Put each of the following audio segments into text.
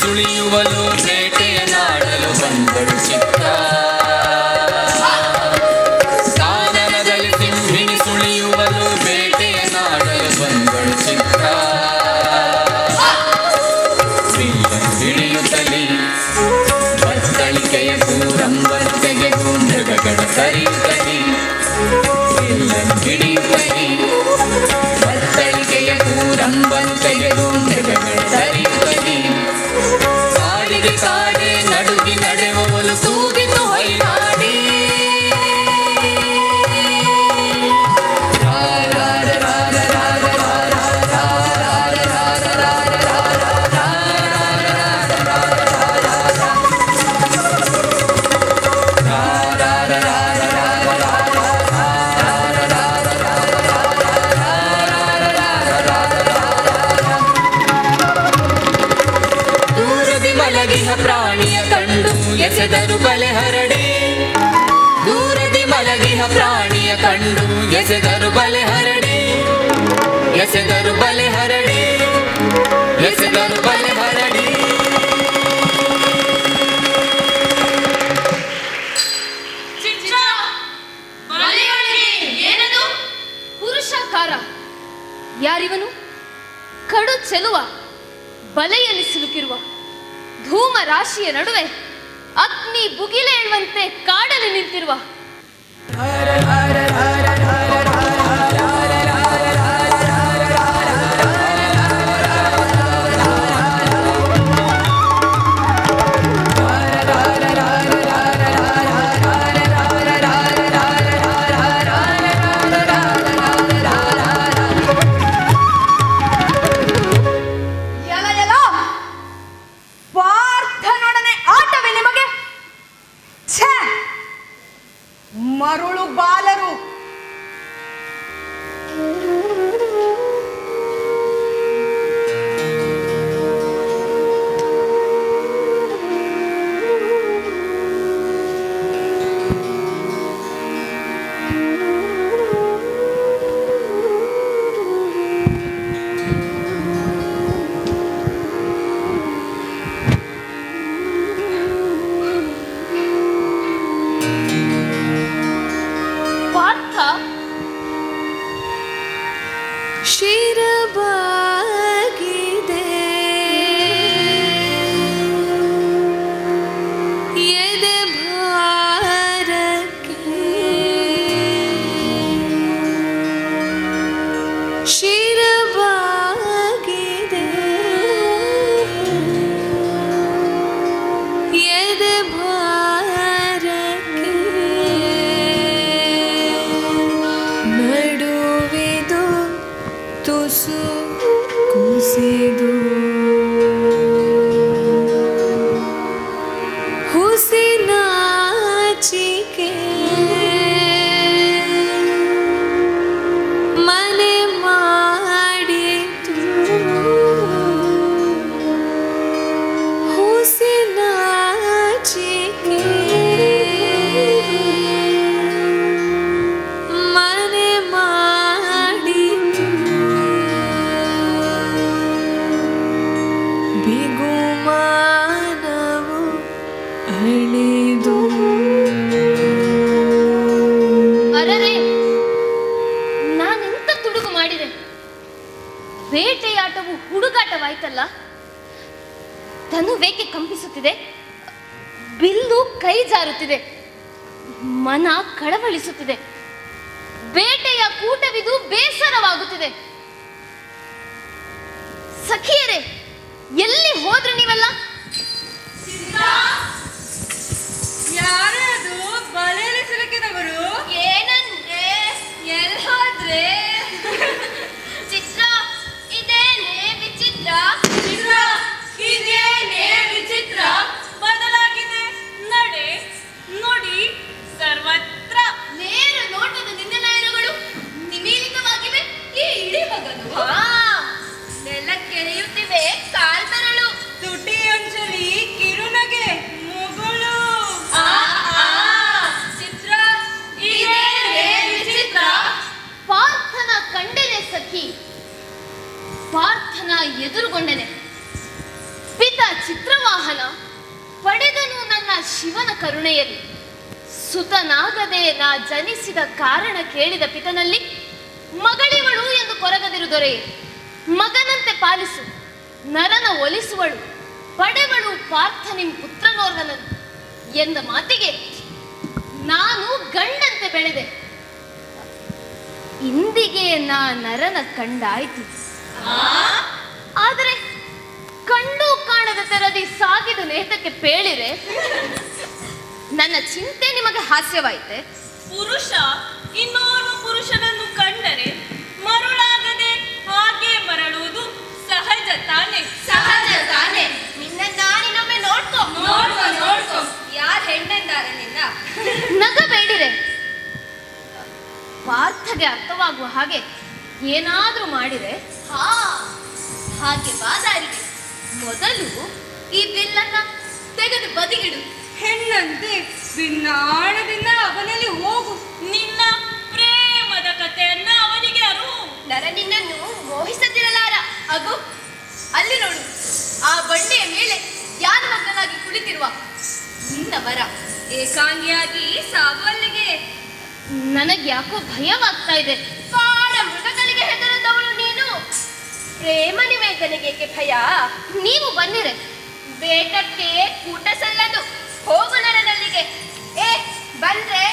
ಸುಳಿಯುವಲು ಬೇಟೆಯ ನಾಡಲು ಬಂದಳು ಚಿತ್ತ. ಕಾನನದಲ್ಲಿ ಸಿಂಹಿಣಿ ಸುಳಿಯುವಲು ಬೇಟೆಯ ನಾಡಲು ಬಂದಳು ಚಿತ್ತ. ಹಿಡಿಯುತ್ತಲೇ ಬತ್ತಳಿಕೆಯ ಕೂರಂಬರು ತೆಗೆದು ಮೃಗಗಳ ಸರಿಯುತ್ತಲೇ ಹಿಡಿಯುತ್ತಲೇ ಬತ್ತಳಿಕೆಯ ಕೂರಂಬರು ತೆಗೆದು ಮೃಗಗಳ ಸರಿಯುತ್ತಲೇ ಕಾಡಿಗೆ ಕಾಡೆ ನಡುಗಿ ನಡೆಯುವವಳು ಕೂಗಿತು ಹೊಯ್ನಾಡಿ. ಪ್ರಾಣಿಯ ಕಂಡು ಎಸೆದರು ಬಲೆ ಹರಡಿ. ದೂರದಿ ಮಲಗಿಹ ಪ್ರಾಣಿಯ ಕಂಡು ಎಸೆದರು ಬಲೆ ಹರಡಿ. ಎಸೆದರು ಬಲೆ ಹರಡಿ. ಎಸೆದರು ಬಲೆ ಹರಡಿ. ಏನದು ಪುರುಷಾಕಾರ? ಯಾರಿವನು? ಕಡು ಚೆಲುವ ಬಲೆಯಲ್ಲಿ ಸಿಲುಕಿರುವ ಧೂಮ ರಾಶಿಯ ನಡುವೆ ಅಗ್ನಿ ಬುಗಿಲೇಳುವಂತೆ ಕಾಡಲ್ಲಿ ನಿಂತಿರುವ ಮರುಳು ಬಾಲರು. ಬೇಟೆಯಾಟವು ಹುಡುಗಾಟವಾಯ್ತಲ್ಲ. ತನುವೇಕೆ ಕಂಪಿಸುತ್ತಿದೆ, ಬಿಲ್ಲು ಕೈ ಜಾರುತ್ತಿದೆ, ಮನ ಕಳವಳಿಸುತ್ತಿದೆ, ಬೇಟೆಯ ಕೂಟವಿದು ಬೇಸರವಾಗುತ್ತಿದೆ. ಸಖಿಯರೇ, ಎಲ್ಲಿ ಹೋದ್ರೆ ನೀವೆಲ್ಲ? ಯಾರದು ಬಲೆಯಲ್ಲಿ ಸಿಲುಕಿದವರು? ಏನಂದ್ರೆ ಎಲ್ಲಿ ಹೋದ್ರೆ? ಚಿತ್ರ ಇದೇನೇ ವಿಚಿತ್ರ, ಚಿತ್ರ ಇದೇನೇ ವಿಚಿತ್ರ, ಬದಲಾಗಿದೆ ನಡೆ ನುಡಿ ಸರ್ವತ್ರ. ನೇರ ನೋಟದ ನಿಂದನಾಯನಗಳು ನಿಮೀಲಿತವಾಗಿವೆ ಈ ಇಡೀ ಹಗಲು. ನೆಲಕ್ಕೆರೆಯುತ್ತಿವೆ ಕಾಲ್ಬೆರಳು, ತುಟಿಯನ್ನು ಶಿವನ ಕರುಣೆಯಲ್ಲಿ ಸುತನಾಗದೆ ನಾ ಜನಿಸಿದ ಕಾರಣ ಕೇಳಿದ ಪಿತನಲ್ಲಿ ಮಗಳಿವಳು ಎಂದು ಕೊರಗದಿರು ದೊರೆಯೇ, ಮಗನಂತೆ ಪಾಲಿಸು, ನರನ ಒಲಿಸುವಳು, ಪಡೆವಳು ಪಾರ್ಥ ನಿಮ್ ಪುತ್ರನೋರ್ವನನ್ನು ಎಂದ ಮಾತಿಗೆ ನಾನು ಗಂಡಂತೆ ಬೆಳೆದೆ. ಇಂದಿಗೆ ನಾ ನರನ ಕಂಡಾಯ್ತು. ಆದರೆ ಕಂಡು ಕಾಣದ ತೆರದಿ ಸಾಗಿದ ನೇತಕ್ಕೆ ಪೇಳಿರೆ ನನ್ನ ಚಿಂತೆ ನಿಮಗೆ ಹಾಸ್ಯವಾಯಿತೆ? ಪುರುಷ ಇನ್ನೋರ್ವ ಪುರುಷನನ್ನು ಕಂಡರೆ ಮರುಳಾಗದೆ ಹಾಗೆ ಮರಳುವುದು ಸಹಜ ತಾನೆ. ಸಹಜ ತಾನೆ. ನಿನ್ನ ನಾನಿನೊಮ್ಮೆ ನೋಡ್ಕೊ ಯಾರ ಹೆಣ್ಣೆಂದಾರೆ ನಿನ್ನ? ನಗಬೇಡಿರೆ. ಪಾರ್ಥಗೆ ಅರ್ಥವಾಗುವ ಹಾಗೆ ಏನಾದ್ರೂ ಮಾಡಿರೆ ಹಾಗೆ ಬಾದಾರಿಗೆ ಮೊದಲು ಈ ಬಿಲ್ಲನ್ನ ತೆಗೆದು ಬದಿಗಿಡು. ಹೆಣ್ಣಂತೆ ಬಿನ್ನಾಣದಿಂದ ಅವನಲ್ಲಿ ಹೋಗು. ನಿನ್ನ ಪ್ರೇಮದ ಕಥೆಯನ್ನ ಅವನಿಗೆ ಅರು. ನರ ನಿನ್ನನ್ನು ಮೋಹಿಸದಿರಲಾರ. ಅಗು ಅಲ್ಲಿ ನೋಡು, ಆ ಬಂಡೆಯ ಮೇಲೆ ಧ್ಯಾನಮಗ್ನಾಗಿ ಕುಳಿತಿರುವ ನಿನ್ನ ವರ. ಏಕಾಂಗಿಯಾಗಿ ಸಾಗುವಲ್ಲಿಗೆ. ನನಗ್ಯಾಕೋ ಭಯವಾಗ್ತಾ ಇದೆ. ಕಾಡ ಮೃಗಗಳಿಗೆ ಹೆದರದವಳು ನೀನು. ಪ್ರೇಮ ನಿವೇದನೆಗೆ ಭಯ? ನೀವು ಬನ್ನಿರೆ, ಬೇಟಕ್ಕೆ ಕೂಟ ಸಲ್ಲದು. ಹೋಗು ನರನಲ್ಲಿಗೆ. ಬಂದ್ರೆ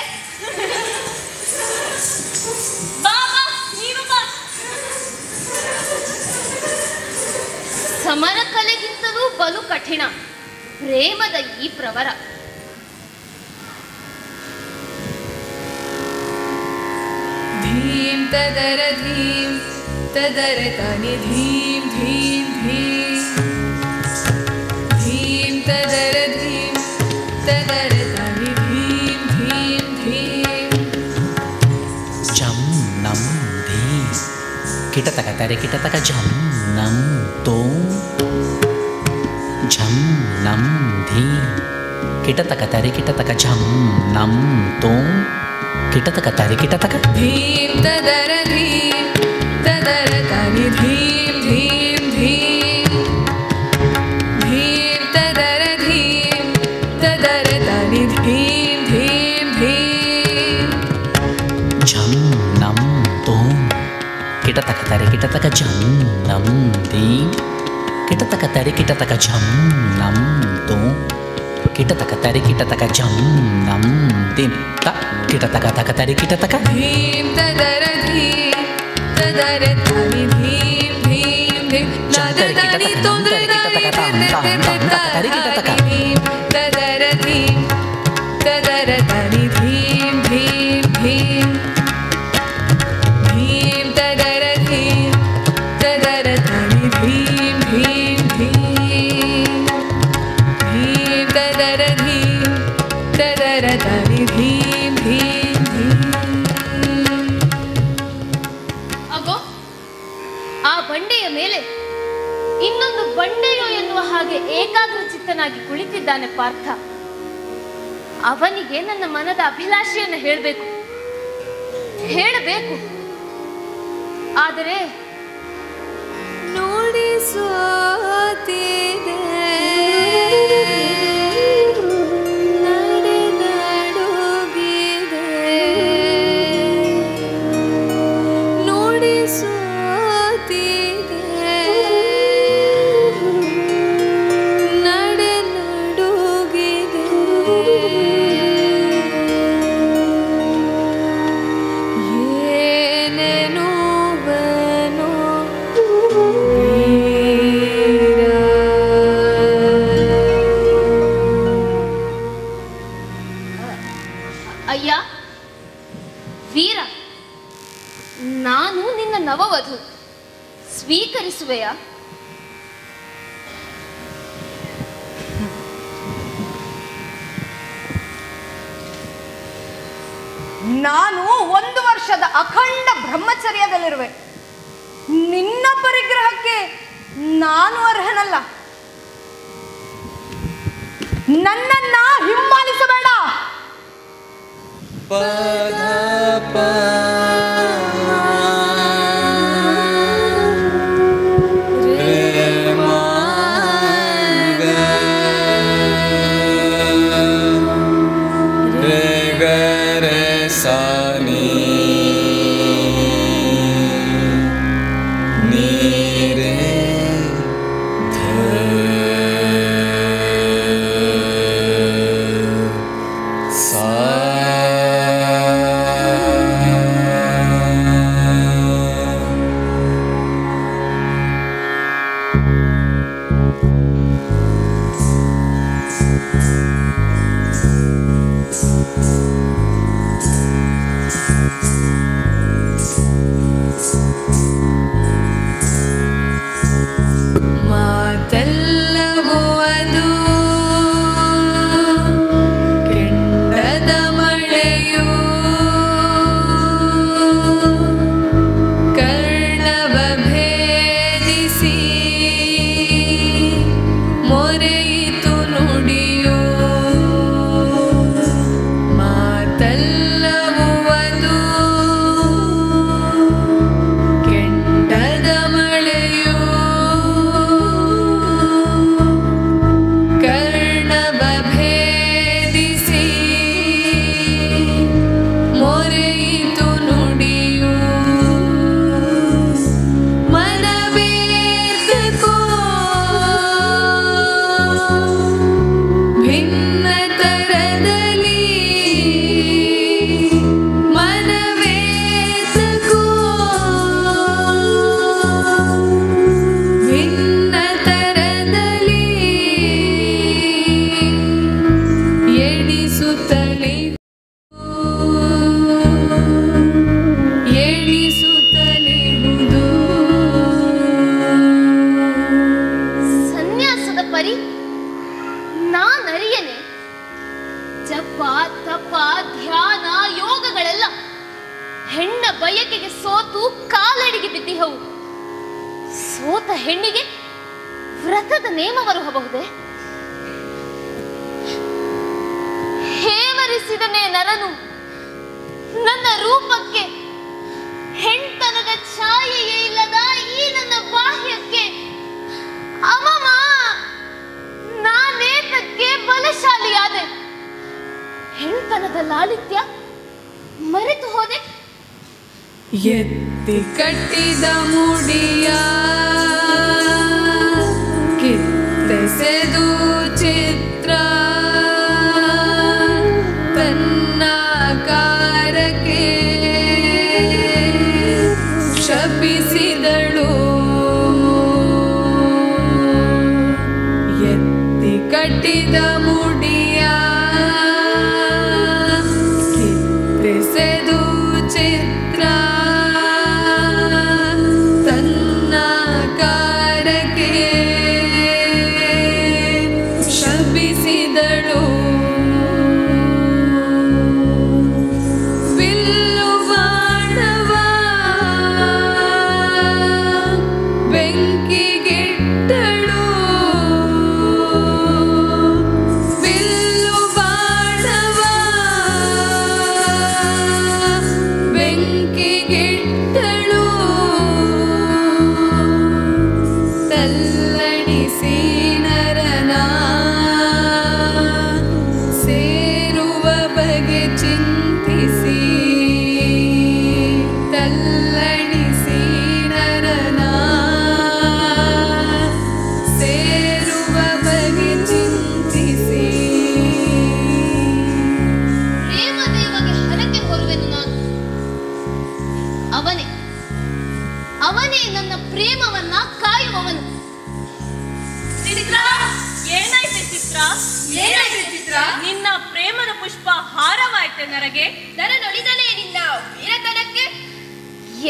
ಬಾಬಾ ನೀನು ಬಾ. ಸಮರ ಕಲೆಗಿಂತಲೂ ಬಲು ಕಠಿಣ ಪ್ರೇಮದ ಈ ಪ್ರವರ. ಧೀಂ ತದರ ಧೀಂ ತದರ ತನಿ ಧೀಂ ಧೀಂ ಧೀಂ ಧೀಂ ತದರ ಧೀಂ ತದರ ತನಿ ಧೀಂ ಧೀಂ ಧೀಂ ಜಂ ನಂ ಧೀಂ ಕಿಟತಕ ತರೆ ಕಿಟತಕ ಜಂ ನಂ ತೋಂ ಝಂ ನಂ ಧೀಂ ಕಿಟತಕ ತರೆ ಕಿಟತಕ ಝಂ ನಂ ತೋಂ ಕಿಟತಕ ತರೆ ಕಿಟತಕ ಧೀಂ ತದರ ಧೀಂ ತದರ ತನಿ ಧೀಂ ಧೀಂ ಧೀಂ ಧೀಂ ತದರ ಧೀಂ ತದರ ತನಿ ಧೀಂ ಧೀಂ ಧೀಂ ಝಂ ನಂ ತೋಂ ಕಿಟತಕ ತರೆ ಕಿಟತಕ ಝಂ ನಂ ಧೀಂ ಕಿಟತಕ ತರೆ ಕಿಟತಕ ಝಂ ನಂ ತೋಂ ಕಿಟತಕ ತರೆ ಕಿಟತಕ ಝಂ ನಂ ಧೀಂ ತ ಕಿಟತಕ ತಕ ತರೆ ಕಿಟತಕ ಧೀಂ ತದರ ಧೀಂ ತದರ ತನಿ ಧೀಂ ಧೀಂ ಧೀಂ ತದರ ತನಿ ತೊಂದರೆ ತದರ ಧೀಂ ತದರ ತನಿ ಧೀಂ ಧೀಂ ಧೀಂ ಧೀಂ ತದರ ಧೀಂ ತದರ ತನಿ ಧೀಂ ಧೀಂ ಧೀಂ ಧೀಂ ತದರ ಧೀಂ ತದರ ತನಿ ಧೀಂ ಧೀಂ ಧೀಂ. ಅಗೋ ಆ ಬಂಡೆಯ ಮೇಲೆ ಇನ್ನೊಂದು ಬಂಡೆಯೋ ಎನ್ನುವ ಹಾಗೆ ಏಕಾಗ್ರ ಚಿತ್ತನಾಗಿ ಕುಳಿತಿದ್ದಾನೆ ಪಾರ್ಥ. ಅವನಿಗೆ ನನ್ನ ಮನದ ಅಭಿಲಾಷೆಯನ್ನು ಹೇಳಬೇಕು. ಆದರೆ ನೋಡಿ ಸೋತಿದೆ ನಡೆ ನಡುಗಿದೆ ನೋಡಿ ಸೋತಿದೆ ನಡೆ ನಡುಗಿದೆ ಏನೇನು ಬನೋ ಅಯ್ಯ ವೀರ, ನಾನು ನಿನ್ನ ನವವಧು, ಸ್ವೀಕರಿಸುವೆಯಾ? ನಾನು 1 ವರ್ಷದ ಅಖಂಡ ಬ್ರಹ್ಮಚರ್ಯದಲ್ಲಿರುವೆ. ನಿನ್ನ ಪರಿಗ್ರಹಕ್ಕೆ ನಾನು ಅರ್ಹನಲ್ಲ. ನನ್ನನ್ನ ಹಿಂಬಾಲಿಸಬೇಡ.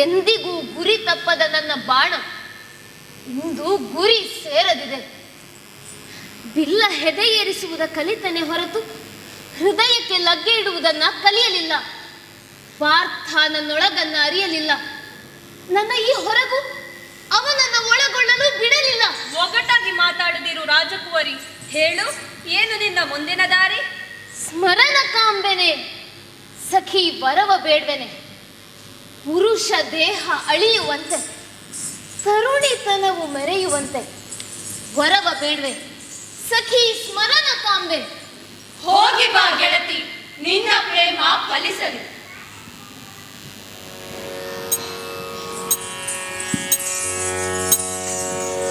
ಎಂದಿಗೂ ಗುರಿ ತಪ್ಪದ ನನ್ನ ಬಾಣ ಇಂದು ಗುರಿ ಸೇರದಿದೆ. ಬಿಲ್ಲ ಹೆದೆಯೇರಿಸುವುದ ಕಲಿತನೆ ಹೊರತು ಹೃದಯಕ್ಕೆ ಲಗ್ಗೆ ಇಡುವುದನ್ನ ಕಲಿಯಲಿಲ್ಲ. ಪಾರ್ಥ ನನ್ನೊಳಗನ್ನ ಅರಿಯಲಿಲ್ಲ. ನನ್ನ ಈ ಹೊರಗು ಅವನನ್ನ ಒಳಗೊಳ್ಳಲು ಬಿಡಲಿಲ್ಲ. ಒಗಟಾಗಿ ಮಾತಾಡದಿರು ರಾಜಕುವರಿ, ಹೇಳು, ಏನು ನಿನ್ನ ಮುಂದಿನ ದಾರಿ? ಸ್ಮರಣ ಕಾಂಬೆನೆ ಸಖಿ, ವರವ ಬೇಡ್ವೆನೆ. ಪುರುಷ ದೇಹ ಅಳಿಯುವಂತೆ, ತರುಣಿತನವು ಮೆರೆಯುವಂತೆ ವರವ ಬೇಡ್ವೆ ಸಖಿ, ಸ್ಮರಣ ಕಾಂಬೆ. ಹೋಗಿ ಬಾ ಗೆಳತಿ, ನಿನ್ನ ಪ್ರೇಮ ಫಲಿಸಲಿ.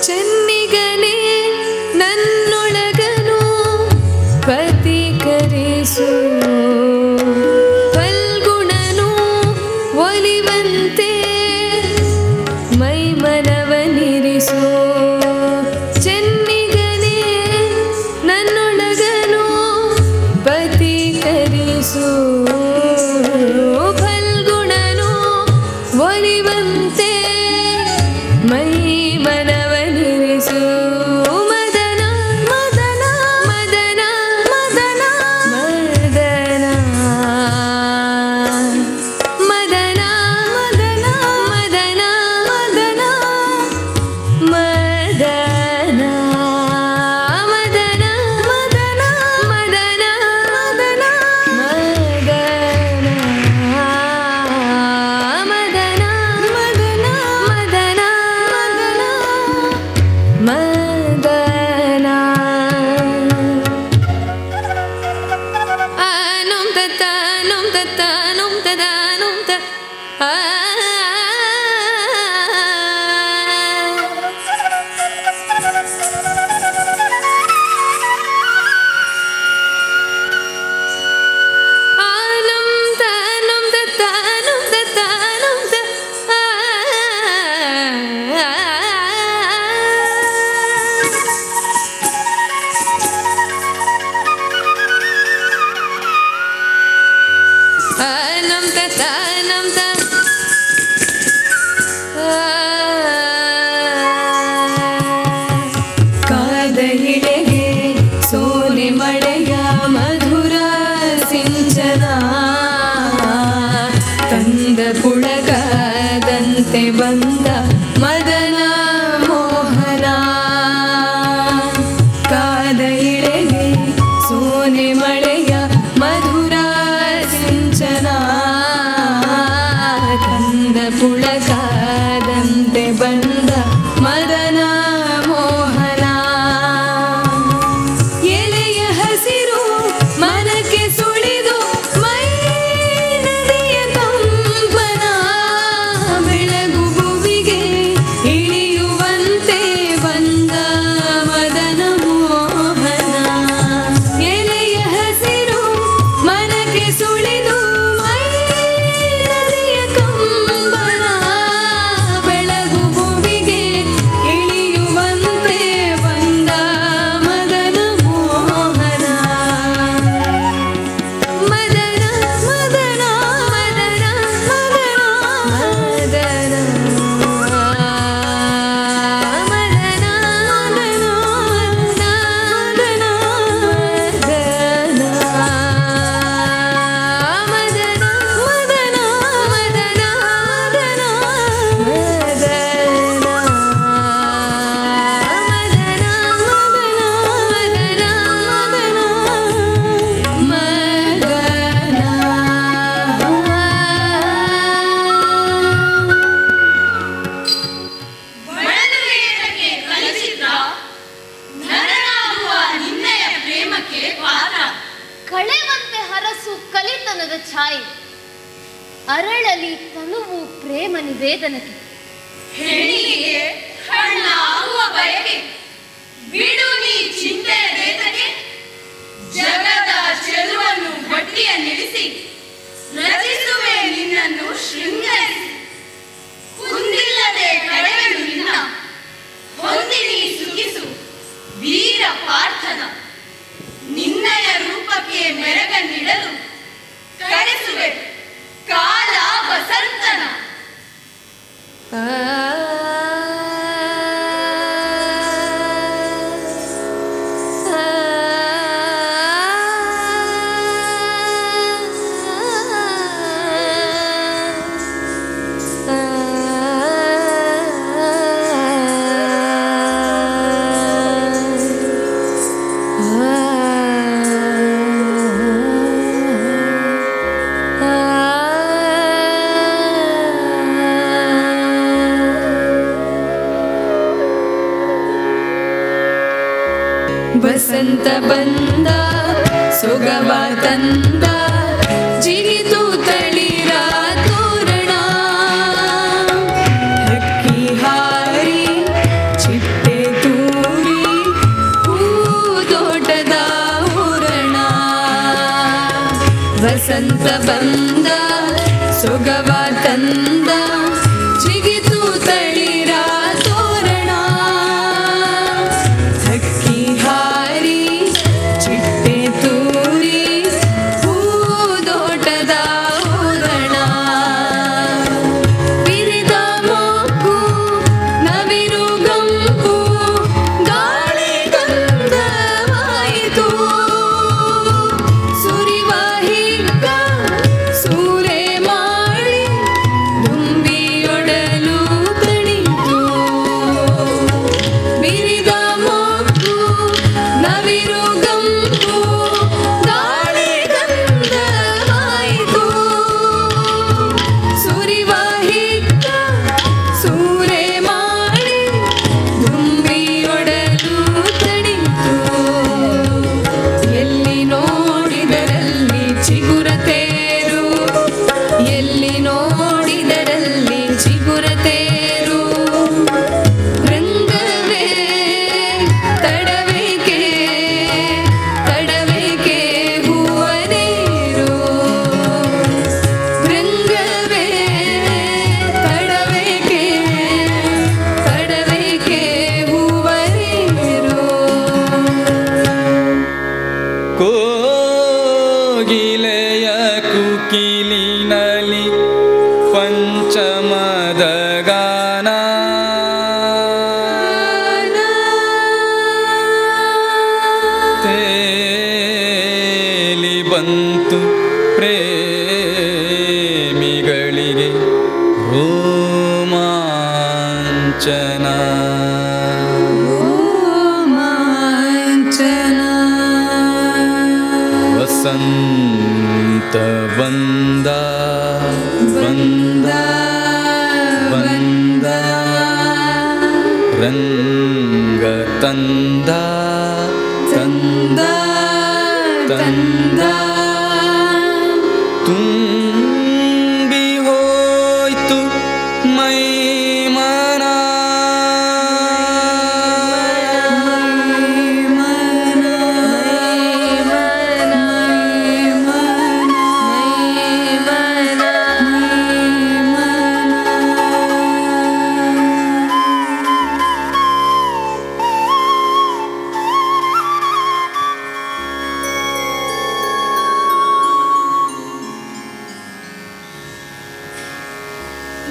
ಚೆನ್ನಿಗನೇ ನನ್ನೊಳಗನು ಪತಿಕರಿಸು, ಫಲ್ಗುಣನು ಒಲಿವಂತೆ ಮೈಮನವನಿರಿಸು. ಚೆನ್ನಿಗನೇ ನನ್ನೊಳಗನು ಪತಿಕರಿಸು, ಬಂದ ಮದನ ಮೋಹನ ಕಾದ ಇಳೆಗೆ ಸೋನೆ ಮಳೆಯ ಮಧುರ ಸಿಂಚನ ಕಂದ ಪುಳಕಾದಂತೆ ಬಂದ ಮದನ ಮೋಹನ ಎಲೆಯ ಹಸಿರು ಮನಕ್ಕೆ ಸುಳಿದು ಮೈ ನದಿಯ ಕಂಪನ ಬೆಳಗು ಭುವಿಗೆ ಇಳಿಯುವಂತೆ ಬಂದ ಮದನ ಮೋಹನ ಎಲೆಯ ಹಸಿರು ಮನಕ್ಕೆ ಸುಳಿದು ಮೈ ನದಿಯ ಕಂಪನ ಬೆಳಗು ಭುವಿಗೆ ಇಳಿಯುವಂತೆ ಬಂದ ಮದನ ಮೋಹನ ಮದನ ಮದನ ಮದನ ಮದನ ಬಳಲುವೇದಕ್ಕೆ ಕಲಿಸಿದ ನರನಾಗುವ ನಿನ್ನಯ ಪ್ರೇಮಕ್ಕೆ ಪಾತ್ರ ಕಳೆವಂತೆ ಹರಸು ಕಲಿತನದ ಛಾಯೆ ಅರಳಲಿ ತನುವು ಪ್ರೇಮ ನಿವೇದನಕ್ಕೆ ಹೆಣ್ಣಿಗೆ ಹಣ್ಣಾಗುವ ಬಯಕೆ ಬಿಡು ನೀ ಚಿಂತೆಯ ವೇದನೆ ಜಗದ ಚೆಲುವನ್ನು ಬಟ್ಟಿಯ ನಿಲ್ಲಿಸಿ ರಚಿಸುವೆ ನಿನ್ನನ್ನು ಶೃಂಗರಿಸಿ ಕುಂದಿಲ್ಲದೆ ಕಳೆವೆನು ನಿನ್ನ ಹೊಂದಿ ನೀ ಸುಖಿಸು ವೀರ ಪಾರ್ಥನ ನಿನ್ನಯ ರೂಪಕ್ಕೆ ಮೆರಗ ನೀಡಲು ಕರೆಸುವೆ ಕಾಲ ವಸಂತನ ವಸಂತ ಬಂದ ಸೊಗವ ತಂದ ಜಿಗಿತು ತಳಿರ ತೋರಣ ಹಕ್ಕಿ ಹಾರಿ ಚಿಟ್ಟೆ ತೂರಿ ಹೂದೋಟದ ಊರಣ ವಸಂತ ಬಂದ ಸೊಗವ ತಂದ ಜಿಗಿತು ತಳಿರ ತೋರಣ ಹಕ್ಕಿ ಹಾರಿ ಚಿಟ್ಟೆ ತೂರಿ ಹೂದೋಟದ ಊರಣ ಬಿರಿದ ಮೊಗ್ಗು ನವಿರು ಗಂಪು ಗಾಳಿ ಗಂಧವಾಯಿತು ಸುರಿವ ಹಿಗ್ಗ ಸೂರೆ ಮಾಡಿ ದುಂಬಿ ಕೋಗಿಲೆಯ ಕುಕಿಲಿನಲಿ ಪಂಚಮದ ಗಾನ ತೇಲಿ ಬಂತು ಪ್ರೇಮಿಗಳಿಗೆ ರೋಮಾಂಚನ ವಸಂತ ಬಂದ ಬಂದ ಬಂದ ರಂಗ ತಂದ ತಂದ ತಂದ ತುಂಬಿ ಹೋಯ್ತು ಮೈ ಮನ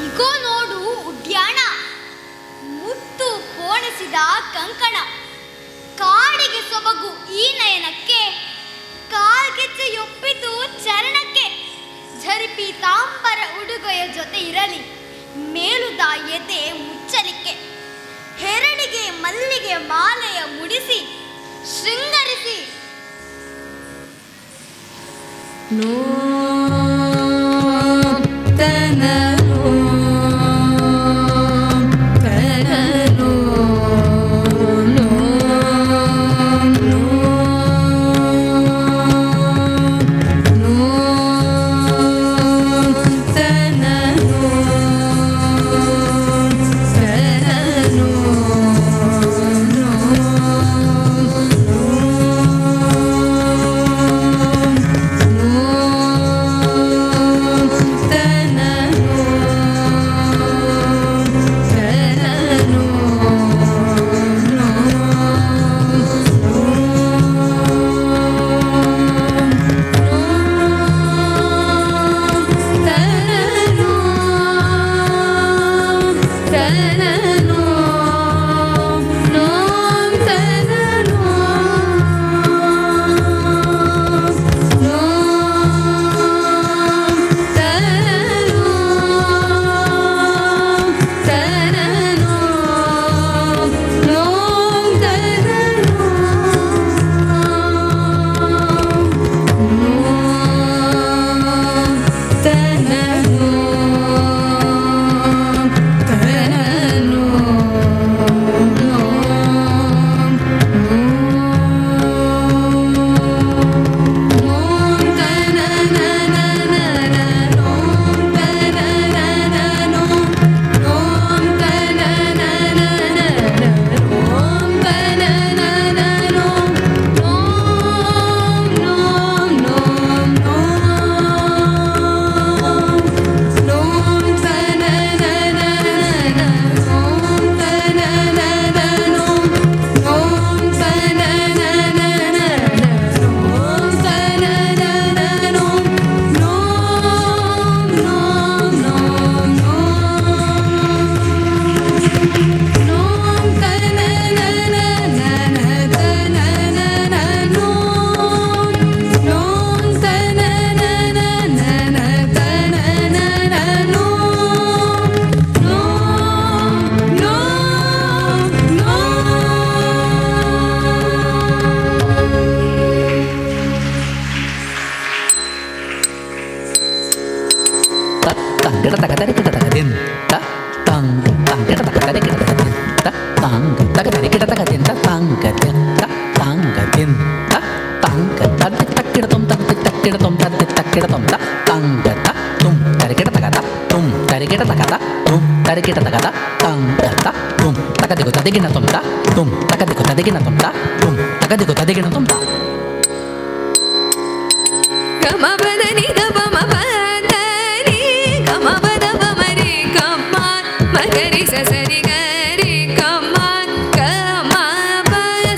ಇಗೋ ನೋಡು ಉಡ್ಯಾಣ, ಮುತ್ತು ಪೋಣಿಸಿದ ಕಂಕಣ, ಕಾಡಿಗೆ ಸೊಬಗು ಈ ನಯನಕ್ಕೆ, ಕಾಲ್ಗೆಜ್ಜೆಯೊಪ್ಪಿತು ಚರಣಕ್ಕೆ. ಝರಿಪಿ ತಾಂಬರ ಉಡುಗೊಯ ಜೊತೆ ಇರಲಿ, ಮೇಲುದ ಎದೆ ಮುಚ್ಚಲಿಕ್ಕೆ. ಹೆರಳಿಗೆ ಮಲ್ಲಿಗೆ ಮಾಲೆಯ ಮುಡಿಸಿ ಶೃಂಗರಿಸಿ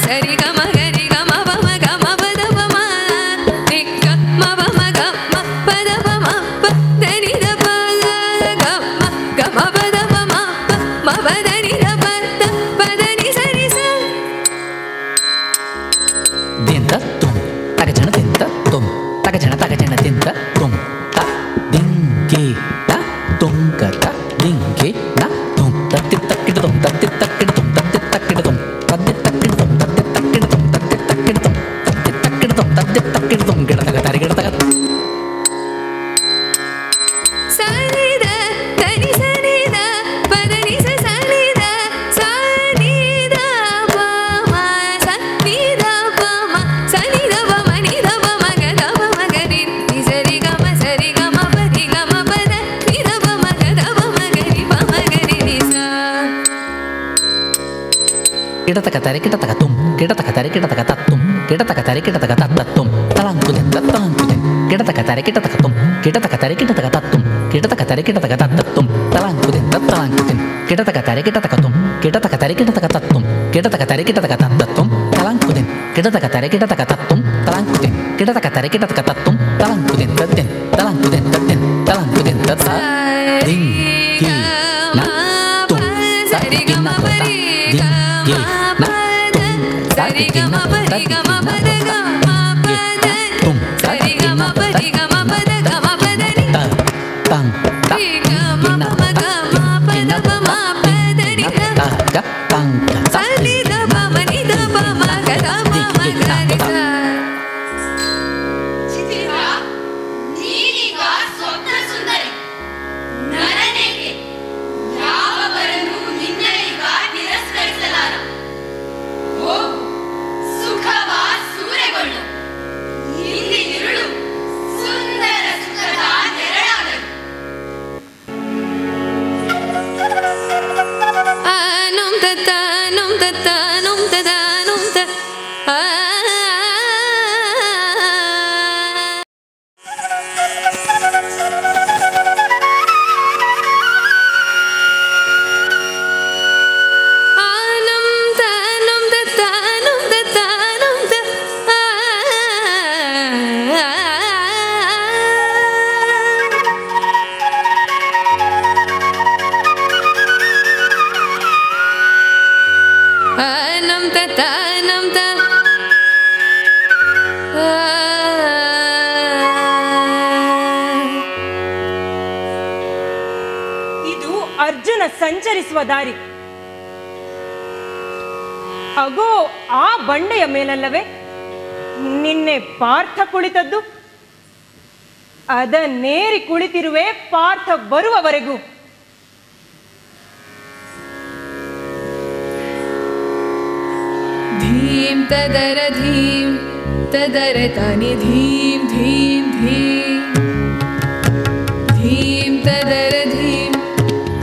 Sari gama gari gama ಕಿಟತಕ ತರೆ ಕಿಟತಕ ತುಂ ಕಿಟತಕ ತರೆ ಕಿಟತಕ ತತ್ತುಂ ಕಿಟತಕ ತರೆ ಕಿಟತಕ ತತ್ತುಂ ತಲಂಕುದೆನ್ ತಲಂಕುದೆನ್ ಕಿಟತಕ ತರೆ ಕಿಟತಕ ತುಂ ಕಿಟತಕ ತರೆ ಕಿಟತಕ ತತ್ತುಂ ಕಿಟತಕ ತರೆ ಕಿಟತಕ ತತ್ತುಂ ತಲಂಕುದೆನ್ ತಲಂಕುದೆನ್ ಕಿಟತಕ ತರೆ ಕಿಟತಕ ತುಂ ಕಿಟತಕ ತರೆ ಕಿಟತಕ ತತ್ತುಂ ಕಿಟತಕ ತರೆ ಕಿಟತಕ ತತ್ತುಂ ತಲಂಕುದೆನ್ ಕಿಟತಕ ತರೆ ಕಿಟತಕ ತತ್ತುಂ ತಲಂಕುದೆನ್ ಕಿಟತಕ ತರೆ ಕಿಟತಕ ತತ್ತುಂ ತಲಂಕುದೆನ್ ತದ್ದೆನ್ ತಲಂಕುದೆನ್ ತದ್ದೆನ್ ತಲಂಕುದೆನ್ ತತ್ತ ರಿಂಗ್ ಕಿ ನ ತುಂ ಸರಿ ಗ ಮ ಪರಿ ಗ ಮ ಸರಿ ಗ ಮ ಪರಿ ಗ ಮ ಪದ ಗ ಮ ಪದ ತುಂ ಸರಿ ಗ ಮ ಪರಿ ಗ ಮ ಪದ ಗ ಮ ಪದ ನಿ ತ ತಂ ತ ಗ ಮ ಮ ಗ ಮ ಪದ ಗ ಮ ಪದ ನಿ ತ ಗ ತಂ ಸ ನಿ ದ ಪ ಮ ನಿ ದ ಪ ಮ ಗ ದ ಮ ಮ ಗ ನಿ ಸ ಚಿತ್ರ ನೀನೀಗ ಸ್ವಪ್ನ ಸುಂದರಿ ನರನೇಕೆ ಯಾವವರನ್ನು ನಿನ್ನ ಈಗ ತಿರಸ್ಕರಿಸಲಾರ ಹೋಗು ಸುಖವ ಸೂರೆಗೊಳ್ಳು ಇಂದಿನಿರುಳು ಸುಂದರ ಸುಖದ ನೆರಳಾಗಲು ನುಂ ತತ್ತ ನುಂ ತತ್ತ ನುಂ ತದ ನುಂ ತ ಇದು ಅರ್ಜುನ ಸಂಚರಿಸುವ ದಾರಿ. ಅಗೋ ಆ ಬಂಡೆಯ ಮೇಲಲ್ಲವೇ ನಿನ್ನೆ ಪಾರ್ಥ ಕುಳಿತದ್ದು. ಅದನ್ನೇರಿ ಕುಳಿತಿರುವೆ ಪಾರ್ಥ ಬರುವವರೆಗೂ. ಧೀಂ ತದರ ಧೀಂ ತದರ ತನಿ ಧೀಂ ಧೀಂ ಧೀಂ ಧೀಂ ತದರ ಧೀಂ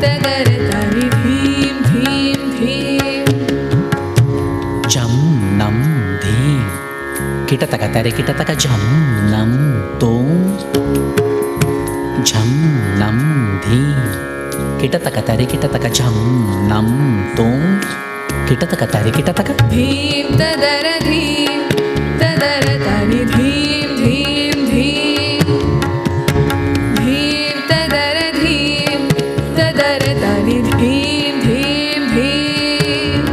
ತದರ ತನಿ ಧೀಂ ಧೀಂ ಧೀಂ ಜಂ ನಂ ಧೀಂ ಕಿಟತಕ ತರೆ ಕಿಟತಕ ಜಂ ನಂ ತೋಂ ಜಂ ನಂ ಧೀಂ ಕಿಟತಕ ತರೆ ಕಿಟತಕ ಜಂ ನಂ ತೋಂ ಕಿಟತಕ ತರೆ ಕಿಟತಕ ಧೀಂ ತದರ ಧೀಂ ತದರ ತನಿ ಧೀಂ ಧೀಂ ಧೀಂ ಧೀಂ ತದರ ಧೀಂ ತದರ ತನಿ ಧೀಂ ಧೀಂ ಧೀಂ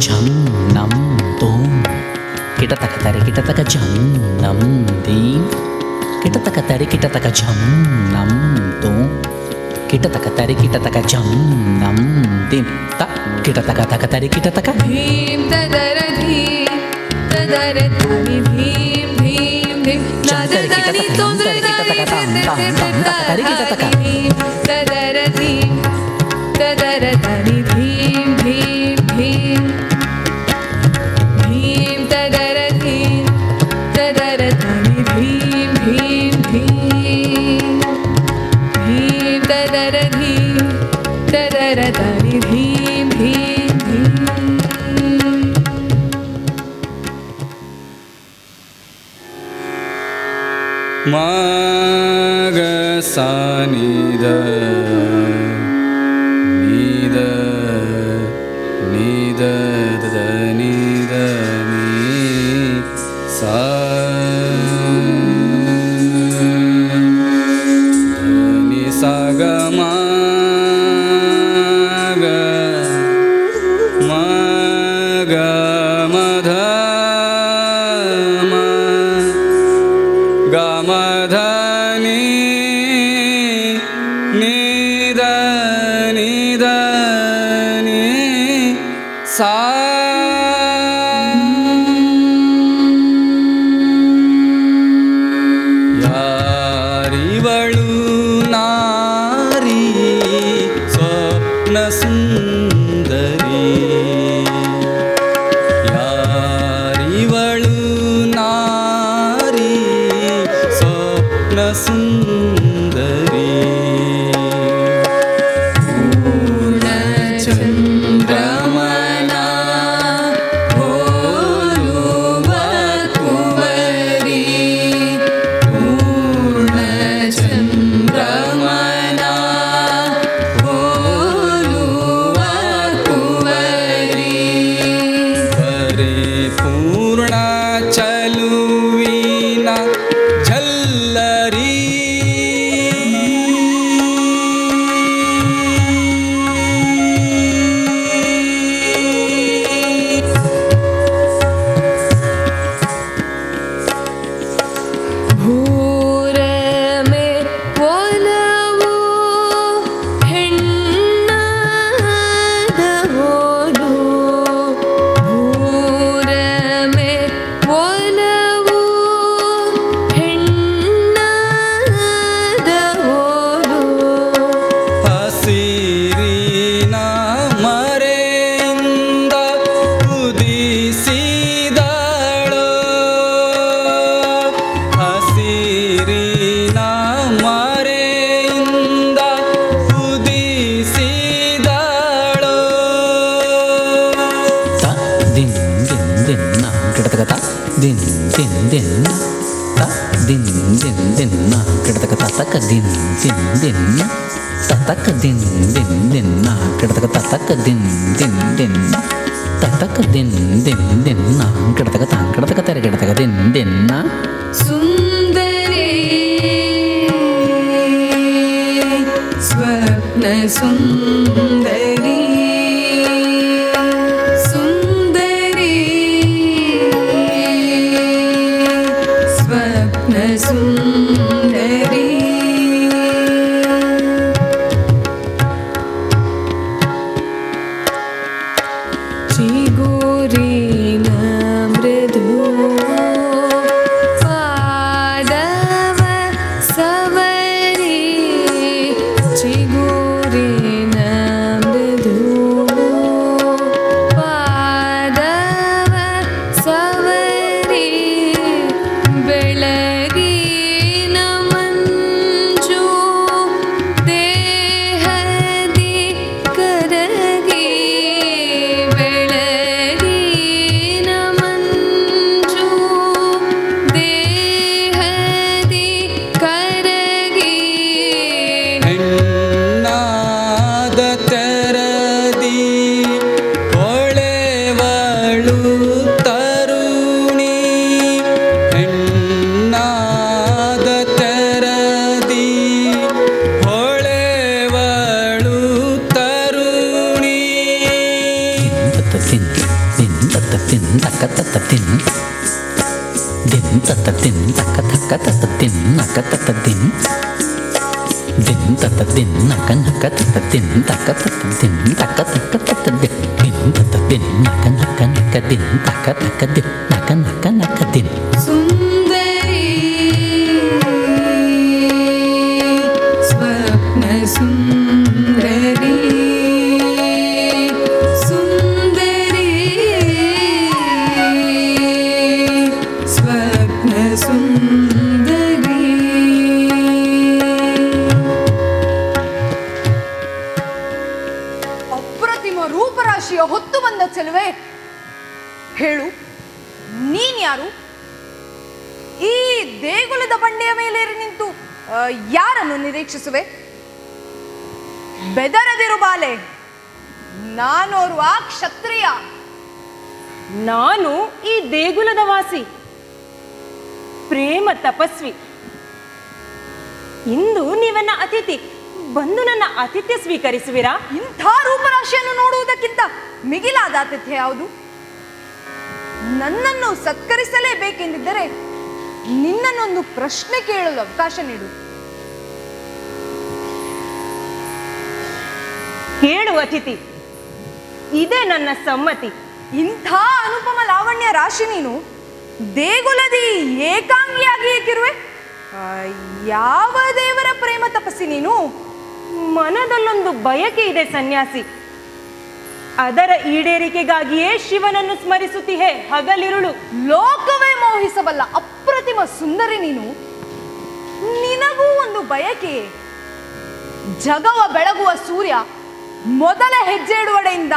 ಜಂ ನಂ ತೋಂ ಕಿಟತಕ ತರೆ ಕಿಟತಕ ಜಂ ನಂ ಧೀಂ ಕಿಟತಕ ತರೆ ಕಿಟತಕ ಜಂ ನಂ ತೋಂ ಕಿಟತಕ ತರೆ ಕಿಟತಕ ಜಂ ನಂ ಧೀಂ ತ ಕಿಟತಕ ತಕ ತರೆ ಕಿಟತಕ ಧೀಂ ತದರ ಧೀಂ ತದರ ತನಿ ಧೀಂ ಧೀಂ ಧೀಂ ತರೆ ಕಿಟತಕ ನಂ ತರೆ ಕಿಟತಕ ತಾಂ ತಾಂ ತಾಂ ತಕ ತರೆ ಕಿಟತಕ ತದರ ಧೀಂ ತದರ ತನಿ ಧೀಂ ಧೀಂ ಧೀಂ ಧೀಂ ತದರ ಧೀಂ ತದರ ತನಿ ಧೀಂ ಧೀಂ ಧೀಂ ಧೀಂ ತದರ ಧೀಂ ತದರ ತನಿ ಧೀಂ ಧೀಂ ಧೀಂ ಮಾಗ ಸಾನಿದ ನೀದ ನೀದ ದ ನೀದ ನೀ ಸಾ ನಿ ಸಾ ಗ ಮಾ ಗ ಮಾ ಗ ಮ ಧ ಮ ಗ ಮ ಧ ನೀ ನೀ ದ ನೀ ದ ನೀ ಸಾ ಯಾರಿವಳು ನಾರಿ ಸ್ವಪ್ನ ಸುಂದರಿ ಯಾರಿವಳು ನಾರಿ ಸ್ವಪ್ನ ಸುಂದರಿ ಪೂರ್ಣ ಚಂದ್ರಮನ ದಿನ್ ದಿನ್ ದಿನ್ನ ತ ದಿನ್ ದಿನ್ ದಿನ್ನ ಕಿಡತಕ ತತಕ ದಿನ್ ದಿನ್ ದಿನ್ನ ತತಕ ದಿನ್ ದಿನ್ ದಿನ್ನ ಕಿಡತಕ ತತಕ ದಿನ್ ದಿನ್ ದಿನ್ನ ತತಕ ದಿನ್ ದಿನ್ ದಿನ್ನ ಕಿಡತಕ ತ ಕಿಡತಕ ತೆರೆ ಕಿಡತಕ ದಿನ್ ದಿನ್ನ ಸುಂದರಿ ಸ್ವಪ್ನ ಸುಂದರಿ ಸುಂದರಿ ಸ್ವಪ್ನ ಸುಂದರಿ ಚಿಗುರಿನ ಮೃದು ಪಾದವ ಸವರಿ ಚಿಗುರಿನ ಮೃದು ಪಾದವ ಸವರಿ ಬೆಳಗಿನ ಮಂಜು ದೇಹದಿ ಕರಗಿ ಬೆಳಗಿನ ಮಂಜು ದೇಹದಿ ಕರಗಿ ಹೆಣ್ಣಾದ ತೆರದಿ ಹೊಳೆವಳು ತರುಣಿ ಹೆಣ್ಣಾದ ತೆರದಿ ಹೊಳೆವಳು ತರುಣಿ ತತ್ತ ತಿನ್ ದಿನ್ ತತ್ತ ತಿನ್ ತಕ್ಕ ತತ್ತ ತಿನ್ ದಿನ್ ತತ್ತ ತಿನ್ ತಕ್ಕ ತಕ್ಕ ತತ್ತ ತಿನ್ ನಕ್ಕ ತತ್ತ ದಿನ್ ದಿನ್ ತತ್ತ ದಿನ್ ನಕ್ಕ ನಕ್ಕ ತತ್ತ ದಿನ್ ತಕ್ಕ ತತ್ತ ದಿನ್ ತಕ್ಕ ತಕ್ಕ ತತ್ತ ದಿನ್ ದಿನ್ ತತ್ತ ದಿನ್ ನಕ್ಕ ನಕ್ಕ ನಕ್ಕ ದಿನ್ ತಕ್ಕ ತಕ್ಕ ದಿನ್ ನಕ್ಕ ನಕ್ಕ ನಕ್ಕ ದಿನ್ ಸುಂದರಿ ಸ್ವಪ್ನ ಸುಂದರಿ ಸುಂದರಿ ಸ್ವಪ್ನ ಸುಂದರಿ ಅಪ್ರತಿಮ ರೂಪರಾಶಿಯ ಹೊತ್ತು ಬಂದ ಚೆಲುವೆ, ಹೇಳು ನೀನ್ ಯಾರು? ಈ ದೇಗುಲದ ಬಂಡೆಯ ಮೇಲೇರಿ ನಿಂತು ಯಾರನ್ನು ನಿರೀಕ್ಷಿಸುವೆ? ಬೆದರದಿರು ಬಾಲೆ, ನಾನೋರ್ವ ಕ್ಷತ್ರಿಯ. ನಾನು ಈ ದೇಗುಲದ ವಾಸಿ, ಪ್ರೇಮ ತಪಸ್ವಿ. ಇಂದು ನೀವನ್ನ ಅತಿಥಿ, ಬಂದು ನನ್ನ ಆತಿಥ್ಯ ಸ್ವೀಕರಿಸುವಿರಾ? ಇಂಥ ರೂಪರಾಶಿಯನ್ನು ನೋಡುವುದಕ್ಕಿಂತ ಮಿಗಿಲಾದ ಆತಿಥ್ಯ ಯಾವುದು? ನನ್ನನ್ನು ಸತ್ಕರಿಸಲೇಬೇಕೆಂದಿದ್ದರೆ ನಿನ್ನನ್ನೊಂದು ಪ್ರಶ್ನೆ ಕೇಳಲು ಅವಕಾಶ ನೀಡು. ಕೇಳು ಅತಿಥಿ, ಇದೇ ನನ್ನ ಸಮ್ಮತಿ. ಇಂಥ ಅನುಪಮ ಲಾವಣ್ಯ ರಾಶಿ ನೀನು ದೇಗುಲದಿ ಏಕಾಂಗಿಯಾಗಿ ಏಕಿರುವೆ? ಯಾವ ದೇವರ ಪ್ರೇಮ ತಪಸ್ಸಿ ನೀನು? ಮನದಲ್ಲೊಂದು ಬಯಕೆ ಇದೆ ಸನ್ಯಾಸಿ, ಅದರ ಈಡೇರಿಕೆಗಾಗಿಯೇ ಶಿವನನ್ನು ಸ್ಮರಿಸುತ್ತಿಹೆ ಹಗಲಿರುಳು. ಲೋಕವೇ ಮೋಹಿಸಬಲ್ಲ ಅಪ್ರತಿಮ ಸುಂದರಿ ನೀನು. ನಿನಗೂ ಒಂದು ಬಯಕೆಯೇ? ಜಗವ ಬೆಳಗುವ ಸೂರ್ಯ ಮೊದಲ ಹೆಜ್ಜೆ ಇಡುವಡೆಯಿಂದ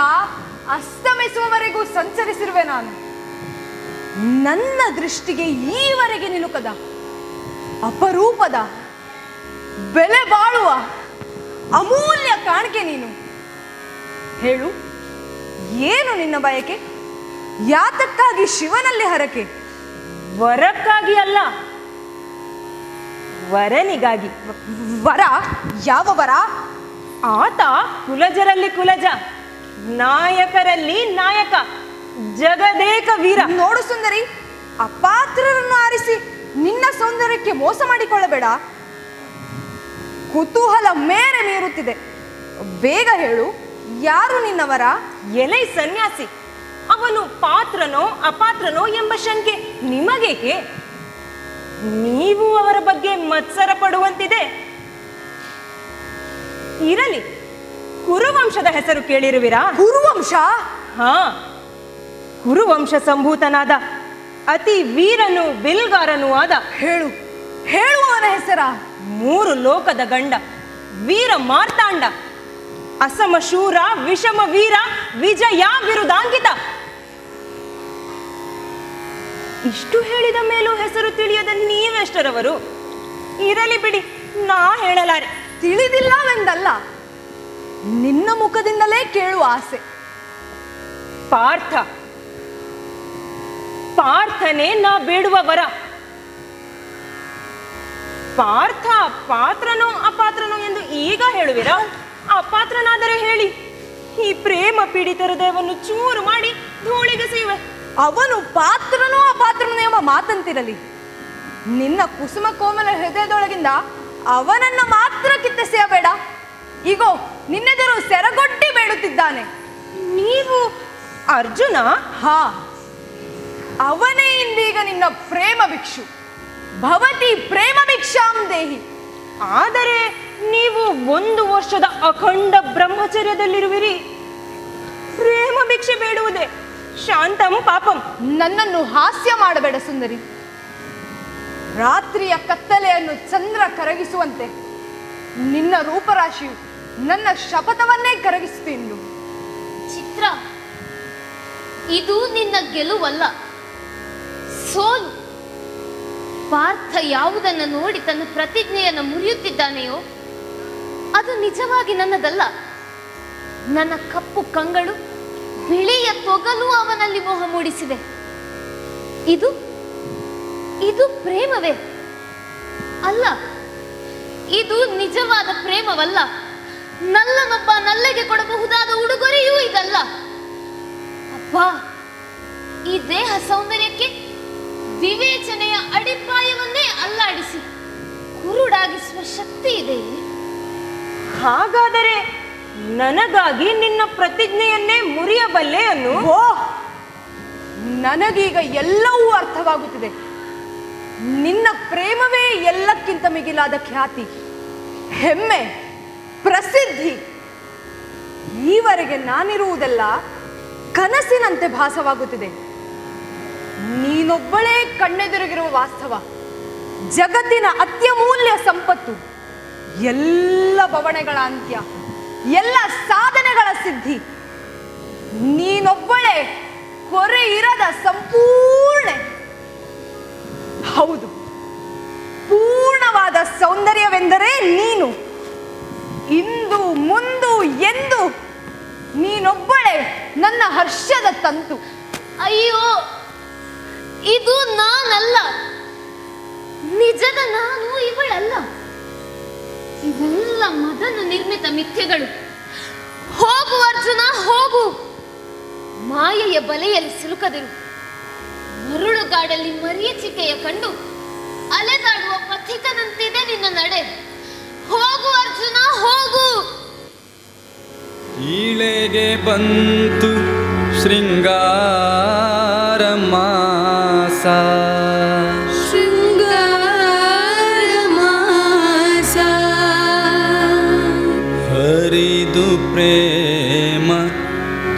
ಅಸ್ತಮಿಸುವವರೆಗೂ ಸಂಚರಿಸಿರುವೆ ನಾನು. ನನ್ನ ದೃಷ್ಟಿಗೆ ಈವರೆಗೆ ನಿಲುಕದ ಅಪರೂಪದ ಬೆಲೆ ಬಾಳುವ ಅಮೂಲ್ಯ ಕಾಣಿಕೆ ನೀನು. ಹೇಳು, ಏನು ನಿನ್ನ ಬಯಕೆ? ಯಾತಕ್ಕಾಗಿ ಶಿವನಲ್ಲಿ ಹರಕೆ? ವರಕ್ಕಾಗಿ ಅಲ್ಲ, ವರನಿಗಾಗಿ. ವರ? ಯಾವ ವರ? ಆತ ಕುಲಜರಲ್ಲಿ ಕುಲಜ, ನಾಯಕರಲ್ಲಿ ನಾಯಕ, ಜಗದೇಕ ವೀರ. ನೋಡು ಸುಂದರಿ, ಅಪಾತ್ರರನ್ನು ಆರಿಸಿ ನಿನ್ನ ಸೌಂದರ್ಯಕ್ಕೆ ಮೋಸ ಮಾಡಿಕೊಳ್ಳಬೇಡ. ಕುತೂಹಲ ಮೇರೆ ಮೀರುತ್ತಿದೆ, ಬೇಗ ಹೇಳು, ಯಾರು ನಿನ್ನವರ? ಎಲೈ ಸನ್ಯಾಸಿ, ಅವನು ಪಾತ್ರನೋ ಅಪಾತ್ರನೋ ಎಂಬ ಶಂಕೆ ನಿಮಗೇಕೆ? ನೀವು ಅವರ ಬಗ್ಗೆ ಮತ್ಸರ ಪಡುವಂತಿದೆ. ಇರಲಿ, ಕುರುವಂಶದ ಹೆಸರು ಕೇಳಿರುವಿರಾ? ಕುರುವಂಶ? ಹಾ, ಕುರುವಂಶ ಸಂಭೂತನಾದ ಅತಿ ವೀರನು ಬಿಲ್ಗಾರನೂ ಆದ. ಹೇಳು, ಹೇಳುವವನ ಹೆಸರ? 3 ಲೋಕದ ಗಂಡ, ವೀರ ಮಾರ್ತಾಂಡ, ಅಸಮ ಶೂರ, ವಿಷಮ ವೀರ, ವಿಜಯ ಬಿರುದಾಂಕಿತ. ಇಷ್ಟು ಹೇಳಿದ ಮೇಲೂ ಹೆಸರು ತಿಳಿಯದ ನೀವೆಷ್ಟರವರು? ಇರಲಿ ಬಿಡಿ, ನಾ ಹೇಳಲಾರೆ. ತಿಳಿದಿಲ್ಲವೆಂದಲ್ಲ, ನಿನ್ನ ಮುಖದಿಂದಲೇ ಕೇಳುವ ಆಸೆ. ಪಾರ್ಥ, ಪಾರ್ಥನೇ ನಾ ಬೇಡುವ ವರ. ಪಾರ್ಥ ಪಾತ್ರನೋ ಅಪಾತ್ರನೋ ಎಂದು ಈಗ ಹೇಳುವಿರಾ? ಅಪಾತ್ರನಾದರೆ ಹೇಳಿ, ಈ ಪ್ರೇಮ ಪೀಡಿತ ಹೃದಯವನ್ನು ಚೂರು ಮಾಡಿ ಧೂಳಿಗೆಸೆಯುವೆ. ಅವನು ಪಾತ್ರನೋ ಅಪಾತ್ರನೋ ಎಂಬ ಮಾತಂತಿರಲಿ, ನಿನ್ನ ಕುಸುಮ ಕೋಮಲ ಹೃದಯದೊಳಗಿಂದ ಅವನನ್ನ ಮಾತ್ರ ಕಿತ್ತೆಸೆಯಬೇಡ. ಈಗೋ ನಿನ್ನೆದುರು ಸೆರಗೊಡ್ಡಿ ಬೇಡುತ್ತಿದ್ದಾನೆ. ನೀವು ಅರ್ಜುನ? ಹಾ, ಅವನೇ ಇಂದೀಗ ನಿನ್ನ ಪ್ರೇಮ ಭಿಕ್ಷು. ಭವತಿ ಪ್ರೇಮ ಭಿಕ್ಷಾಂ ದೇಹಿ. ಆದರೆ ನೀವು 1 ವರ್ಷದ ಅಖಂಡ ಬ್ರಹ್ಮಚರ್ಯದಲ್ಲಿರುವಿರಿ. ಪ್ರೇಮ ಭಿಕ್ಷೆ ಬೇಡುವುದೇ ಶಾಂತಂ ಪಾಪಂ. ನನ್ನನ್ನು ಹಾಸ್ಯ ಮಾಡಬೇಡ ಸುಂದರಿ. ರಾತ್ರಿಯ ಕತ್ತಲೆಯನ್ನು ಚಂದ್ರ ಕರಗಿಸುವಂತೆ ನಿನ್ನ ರೂಪರಾಶಿಯು ನನ್ನ ಶಪಥವನ್ನೇ ಕರಗಿಸುತ್ತೆಂದು. ಚಿತ್ರ, ಇದು ನಿನ್ನ ಗೆಲುವಲ್ಲ, ಸೋಲು. ಪಾರ್ಥ ಯಾವುದನ್ನು ನೋಡಿ ತನ್ನ ಪ್ರತಿಜ್ಞೆಯನ್ನು ಮುರಿಯುತ್ತಿದ್ದಾನೆಯೋ ಅದು ನಿಜವಾಗಿ ನನ್ನದಲ್ಲ. ನನ್ನ ಕಪ್ಪು ಕಂಗಳು, ಬಿಳಿಯ ತೊಗಲು ಅವನಲ್ಲಿ ಮೋಹ ಮೂಡಿಸಿದೆ. ಇದು ಇದು ಪ್ರೇಮವೇ? ಅಲ್ಲ, ಇದು ನಿಜವಾದ ಪ್ರೇಮವಲ್ಲ. ನಲ್ಲನೊಬ್ಬ ನಲ್ಲೆಗೆ ಕೊಡಬಹುದಾದ ಉಡುಗೊರೆಯೂ ಇದಲ್ಲ. ಅಪ್ಪ, ಈ ದೇಹ ಸೌಂದರ್ಯಕ್ಕೆ ವಿವೇಚನೆಯ ಅಡಿಪಾಯವನ್ನೇ ಅಲ್ಲಾಡಿಸಿ ಕುರುಡಾಗಿಸುವ ಶಕ್ತಿ ಇದೆಯೇ? ಹಾಗಾದರೆ ನನಗಾಗಿ ನಿನ್ನ ಪ್ರತಿಜ್ಞೆಯನ್ನೇ ಮುರಿಯಬಲ್ಲೆ ಅನ್ನು? ಓ, ನನಗೀಗ ಎಲ್ಲವೂ ಅರ್ಥವಾಗುತ್ತಿದೆ. ನಿನ್ನ ಪ್ರೇಮವೇ ಎಲ್ಲಕ್ಕಿಂತ ಮಿಗಿಲಾದ ಖ್ಯಾತಿ, ಹೆಮ್ಮೆ, ಪ್ರಸಿದ್ಧಿ. ಈವರೆಗೆ ನಾನಿರುವುದೆಲ್ಲ ಕನಸಿನಂತೆ ಭಾಸವಾಗುತ್ತಿದೆ. ನೀನೊಬ್ಬಳೇ ಕಣ್ಣೆದುರಿಗಿರುವ ವಾಸ್ತವ, ಜಗತ್ತಿನ ಅತ್ಯಮೂಲ್ಯ ಸಂಪತ್ತು, ಎಲ್ಲ ಬವಣೆಗಳ ಅಂತ್ಯ, ಎಲ್ಲ ಸಾಧನೆಗಳ ಸಿದ್ಧಿ. ನೀನೊಬ್ಬಳೇ ಕೊರೆ ಇರದ ಸಂಪೂರ್ಣೆ. ಹೌದು, ಪೂರ್ಣವಾದ ಸೌಂದರ್ಯವೆಂದರೆ ನೀನು. ಇಂದು ಮುಂದು ಎಂದು ನೀನೊಬ್ಬಳೇ ನನ್ನ ಹರ್ಷದ ತಂತು. ಅಯ್ಯೋ, ಇದು ನಾನಲ್ಲ, ನಿಜದ ನಾನು ಇವಳಲ್ಲ. ಇವೆಲ್ಲ ಮದನ ನಿರ್ಮಿತ ಮಿಥ್ಯೆಗಳು. ಹೋಗು ಅರ್ಜುನ, ಹೋಗು. ಮಾಯೆಯ ಬಲೆಯಲ್ಲಿ ಸಿಲುಕದಿರು. ಮರುಳುಗಾಡಲ್ಲಿ ಮರೀಚಿಕೆಯ ಕಂಡು ಅಲೆದಾಡುವ ಪಥಿಕನಂತಿದೆ ನಿನ್ನ ನಡೆ. ಹೋಗು ಅರ್ಜುನ, ಹೋಗು. ಈಳೆಗೆ ಬಂತು ಶೃಂಗಾರ ಮಾಸ, ಹರಿದು ಪ್ರೇಮ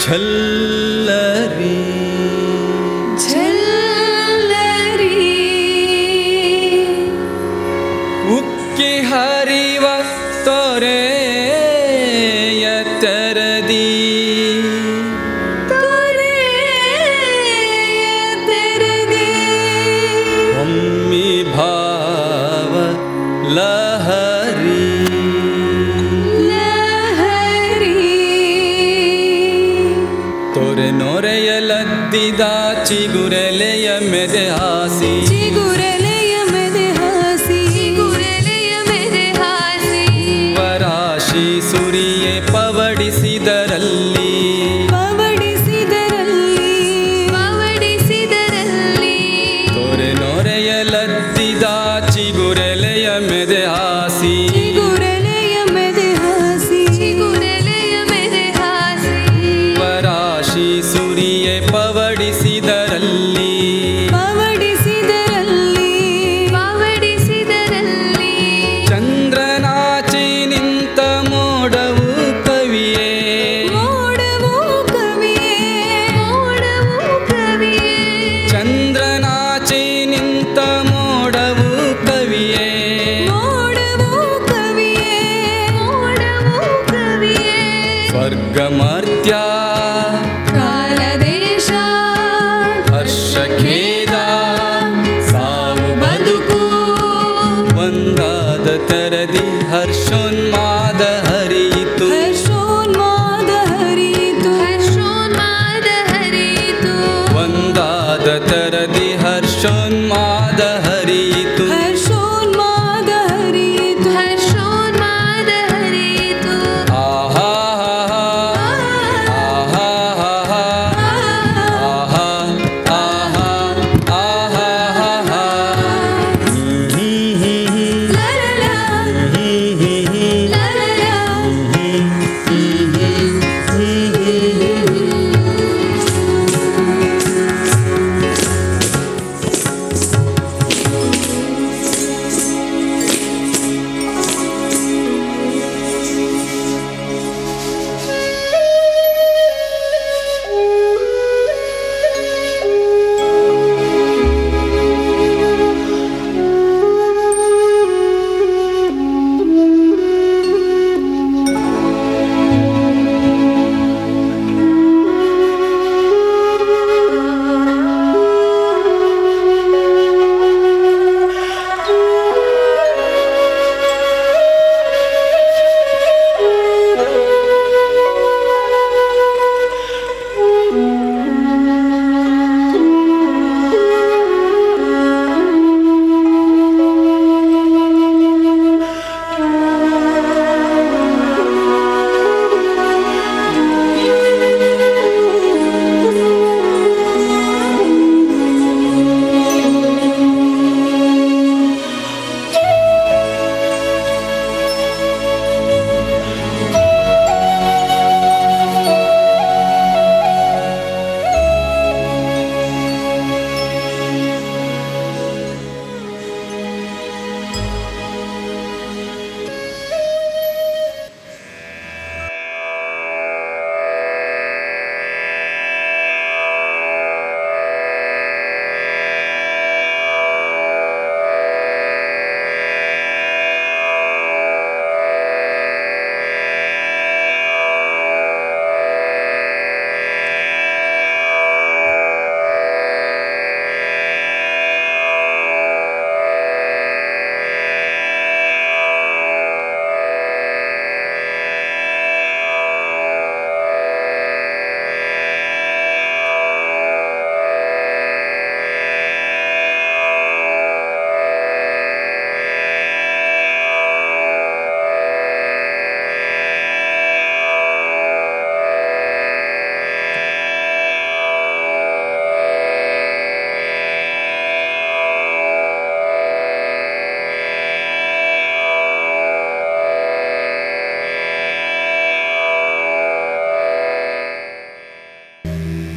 ಝಲ್ಲರಿ, ಉಕ್ಕಿ ಹರಿವ ತೊರೆಯ ತೆರದಿ, ಒಮ್ಮಿ ಭಾವ ಲಹರಿ, ತೊರೆ ನೊರೆಯಲದ್ದಿದ ಚಿಗುರೆಲೆಯ ಮೆದೆ ಹಾಸಿ, ವರಾಶಿ ಸುರಿಯೆ ಪವಡಿಸಿದರಲ್ಲಿ, ತೊರೆ ನೊರೆಯಲದ್ದಿದ ಚಿಗುರೆಲೆಯ ಮೆದೆ ಹಾಸಿ, ವರಾಶಿ ಸುರಿಯೆ ಪವಡಿಸಿದರಲ್ಲಿ, ಹರ್ಷೋನ್ಮಾದ ಹರಿಯಿತು ಹರ್ಷೋನ್ಮಾದ ಹರಿಯಿತು ಹರ್ಷೋನ್ಮಾದ ಹರಿಯಿತು ಒಂದಾದ ತರದಿ ಹರ್ಷೋನ್ಮಾದ ಹರಿಯಿತು ಹರ್ಷೋನ್ಮಾದ ಹರಿಯಿತು ಹರ್ಷೋನ್ಮಾದ ಹರಿಯಿತು ಆಹಾ ಆಹಾ ಆಹಾ ಆಹಾ ಆಹಾ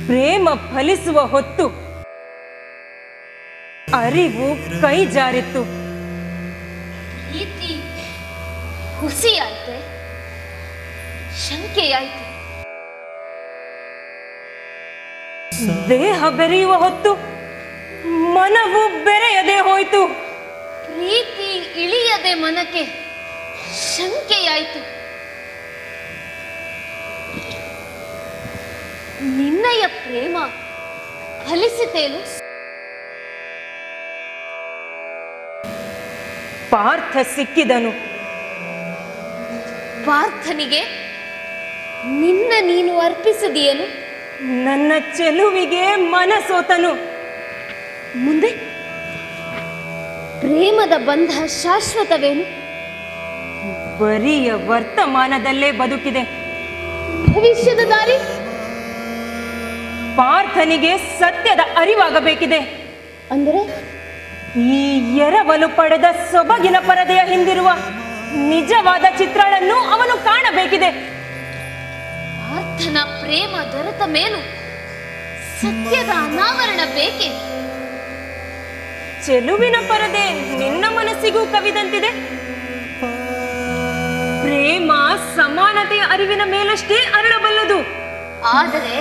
ಪ್ರೇಮ ಫಲಿಸುವ ಹೊತ್ತು ಅರಿವು ಕೈ ಜಾರಿತ್ತು. ಪ್ರೀತಿ ಹುಸಿಯಾಯ್ತೆ, ಶಂಕೆಯಾಯ್ತು. ದೇಹ ಬೆರೆಯುವ ಹೊತ್ತು ಮನವು ಬೆರೆಯದೆ ಹೋಯಿತು. ಪ್ರೀತಿ ಇಳಿಯದೆ ಮನಕ್ಕೆ ಶಂಕೆಯಾಯ್ತು. ನಿನ್ನಯ ಪ್ರೇಮ ಫಲಿಸಿತೇನು? ಪಾರ್ಥ ಸಿಕ್ಕಿದನು. ಪಾರ್ಥನಿಗೆ ನಿನ್ನ ನೀನು ಅರ್ಪಿಸಿದೆಯೇನು? ನನ್ನ ಚೆಲುವಿಗೆ ಮನಸೋತನು. ಮುಂದೆ ಪ್ರೇಮದ ಬಂಧ ಶಾಶ್ವತವೇನು? ಬರಿಯ ವರ್ತಮಾನದಲ್ಲೇ ಬದುಕಿದೆ. ಭವಿಷ್ಯದ ದಾರಿ? ಪಾರ್ಥನಿಗೆ ಸತ್ಯದ ಅರಿವಾಗಬೇಕಿದೆ. ಅಂದರೆ ಈ ಎರವಲು ಪಡೆದ ಸೊಬಗಿನ ಪರದೆಯ ಹಿಂದಿರುವ ನಿಜವಾದ ಚಿತ್ರಗಳನ್ನು ಅವನು ಕಾಣಬೇಕಿದೆ. ಪಾರ್ಥನ ಪ್ರೇಮ ದೊರೆತ ಮೇಲೂ ಸತ್ಯದ ಅನಾವರಣ ಬೇಕೆ? ಚೆಲುವಿನ ಪರದೆ ನಿನ್ನ ಮನಸ್ಸಿಗೂ ಕವಿದಂತಿದೆ. ಪ್ರೇಮ ಸಮಾನತೆಯ ಅರಿವಿನ ಮೇಲಷ್ಟೇ ಅರಳಬಲ್ಲದು. ಆದರೆ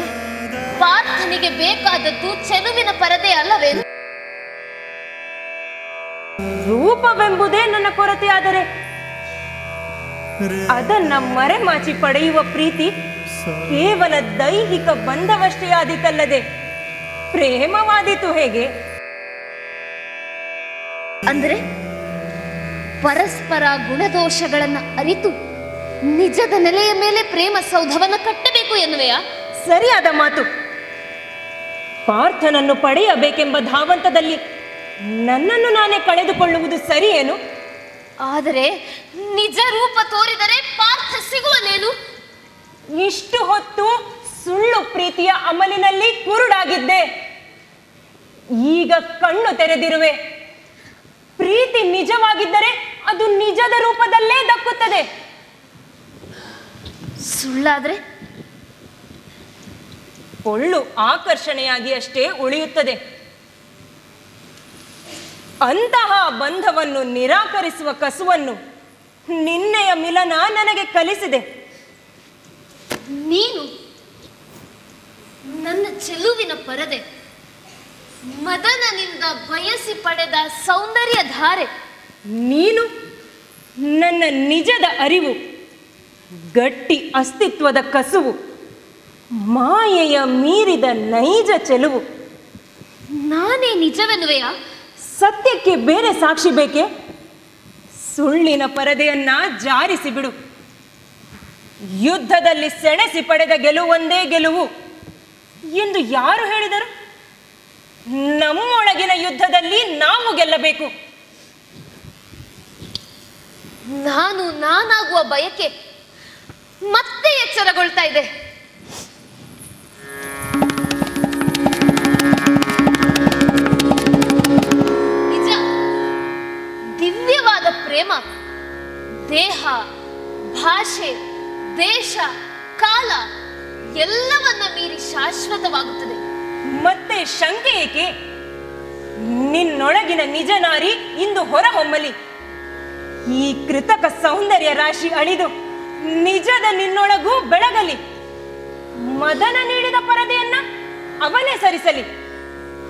ಪಾರ್ಥನಿಗೆ ಬೇಕಾದದ್ದು ಚೆಲುವಿನ ಪರದೆ ಅಲ್ಲವೇನು? ರೂಪವೆಂಬುದೇ ನನ್ನ ಕೊರತೆಯಾದರೆ ಅದನ್ನ ಮರೆಮಾಚಿ ಪಡೆಯುವ ಪ್ರೀತಿ ಕೇವಲ ದೈಹಿಕ ಬಂಧವಷ್ಟೇ ಆದೀತಲ್ಲದೆ ಪ್ರೇಮವಾದೀತು ಹೇಗೆ? ಅಂದ್ರೆ ಪರಸ್ಪರ ಗುಣದೋಷಗಳನ್ನು ಅರಿತು ನಿಜದ ನೆಲೆಯ ಮೇಲೆ ಪ್ರೇಮ ಸೌಧವನ್ನು ಕಟ್ಟಬೇಕು ಎನ್ನುವೆಯಾ? ಸರಿಯಾದ ಮಾತು. ಪಾರ್ಥನನ್ನು ಪಡೆಯಬೇಕೆಂಬ ಧಾವಂತದಲ್ಲಿ ನನ್ನನ್ನು ನಾನೇ ಕಳೆದುಕೊಳ್ಳುವುದು ಸರಿಯೇನು? ಆದರೆ ನಿಜ ರೂಪ ತೋರಿದರೆ ಪಾರ್ಥ ಸಿಗುವನೇನು? ಇಷ್ಟು ಹೊತ್ತು ಸುಳ್ಳು ಪ್ರೀತಿಯ ಅಮಲಿನಲ್ಲಿ ಕುರುಡಾಗಿದ್ದೆ. ಈಗ ಕಣ್ಣು ತೆರೆದಿರುವೆ. ಪ್ರೀತಿ ನಿಜವಾಗಿದ್ದರೆ ಅದು ನಿಜದ ರೂಪದಲ್ಲೇ ದಕ್ಕುತ್ತದೆ. ಸುಳ್ಳಾದ್ರೆ ಪೊಳ್ಳು ಆಕರ್ಷಣೆಯಾಗಿ ಅಷ್ಟೇ ಉಳಿಯುತ್ತದೆ. ಅಂತಹ ಬಂಧವನ್ನು ನಿರಾಕರಿಸುವ ಕಸುವನ್ನು ನಿನ್ನೆಯ ಮಿಲನ ನನಗೆ ಕಲಿಸಿದೆ. ನೀನು ನನ್ನ ಚೆಲುವಿನ ಪರದೆ, ಮದನನಿಂದ ಬಯಸಿ ಪಡೆದ ಸೌಂದರ್ಯ ಧಾರೆ. ನೀನು ನನ್ನ ನಿಜದ ಅರಿವು, ಗಟ್ಟಿ ಅಸ್ತಿತ್ವದ ಕಸುವು, ಮಾಯೆಯ ಮೀರಿದ ನೈಜ ಚೆಲುವು. ನಾನೇ ನಿಜವೆನ್ನುವೆಯಾ? ಸತ್ಯಕ್ಕೆ ಬೇರೆ ಸಾಕ್ಷಿ ಬೇಕೆ? ಸುಳ್ಳಿನ ಪರದೆಯನ್ನ ಜಾರಿಸಿ ಬಿಡು. ಯುದ್ಧದಲ್ಲಿ ಸೆಣಸಿ ಪಡೆದ ಗೆಲುವೊಂದೇ ಗೆಲುವು ಎಂದು ಯಾರು ಹೇಳಿದರು? ನಮ್ಮೊಳಗಿನ ಯುದ್ಧದಲ್ಲಿ ನಾವು ಗೆಲ್ಲಬೇಕು. ನಾನು ನಾನಾಗುವ ಬಯಕೆ ಮತ್ತೆ ಎಚ್ಚರಗೊಳ್ತಾ ಇದೆ. ನಿಜ, ದಿವ್ಯವಾದ ಪ್ರೇಮ ದೇಹ, ಭಾಷೆ, ದೇಶ, ಕಾಲ ಎಲ್ಲವನ್ನ ಮೀರಿ ಶಾಶ್ವತವಾಗುತ್ತದೆ. ಮತ್ತೆ ಶಂಕೆ ಏಕೆ? ನಿನ್ನೊಳಗಿನ ನಿಜ ನಾರಿ ಇಂದು ಹೊರಹೊಮ್ಮಲಿ. ಈ ಕೃತಕ ಸೌಂದರ್ಯ ರಾಶಿ ಅಳಿದು ನಿಜದ ನಿನ್ನೊಳಗೂ ಬೆಳಗಲಿ. ಮದನ ನೀಡಿದ ಪರದೆಯನ್ನ ಅವನೇ ಸರಿಸಲಿ.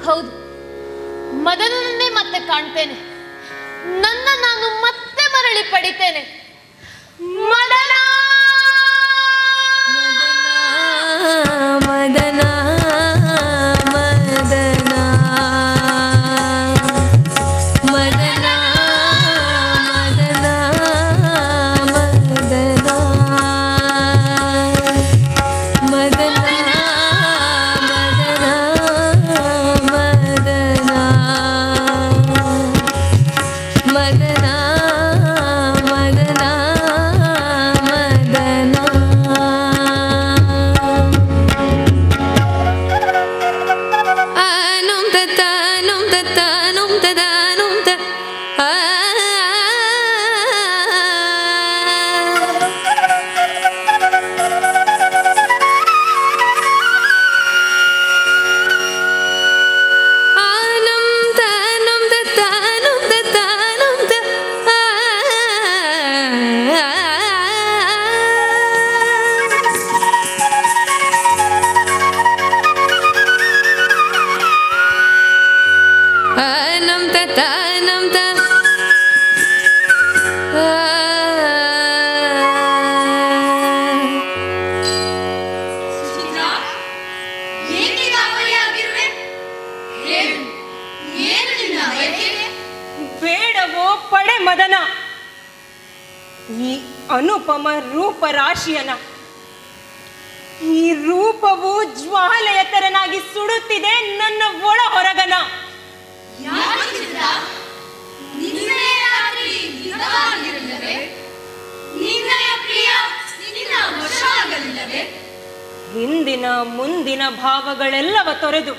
ಹೌದು, ಮದನನ್ನೇ ಮತ್ತೆ ಕಾಣ್ತೇನೆ. ನನ್ನ ನಾನು ಮತ್ತೆ ಮರಳಿ ಪಡಿತೇನೆ. ಮದನ ಮದನ ಮದನ ಮದನ ಮದನ ಮದನ ಮದನ ಬೇಡವೋ ಪಡೆ ಮದನ, ಈ ಅನುಪಮ ರೂಪ ರಾಶಿಯನ. ಈ ರೂಪವು ಜ್ವಾಲೆಯ ತೆರನಾಗಿ ಸುಡುತ್ತಿದೆ ನನ್ನ ಒಳ ಹೊರಗನ. ಹಿಂದಿನ ಮುಂದಿನ ಭಾವಗಳೆಲ್ಲವ ತೊರೆದು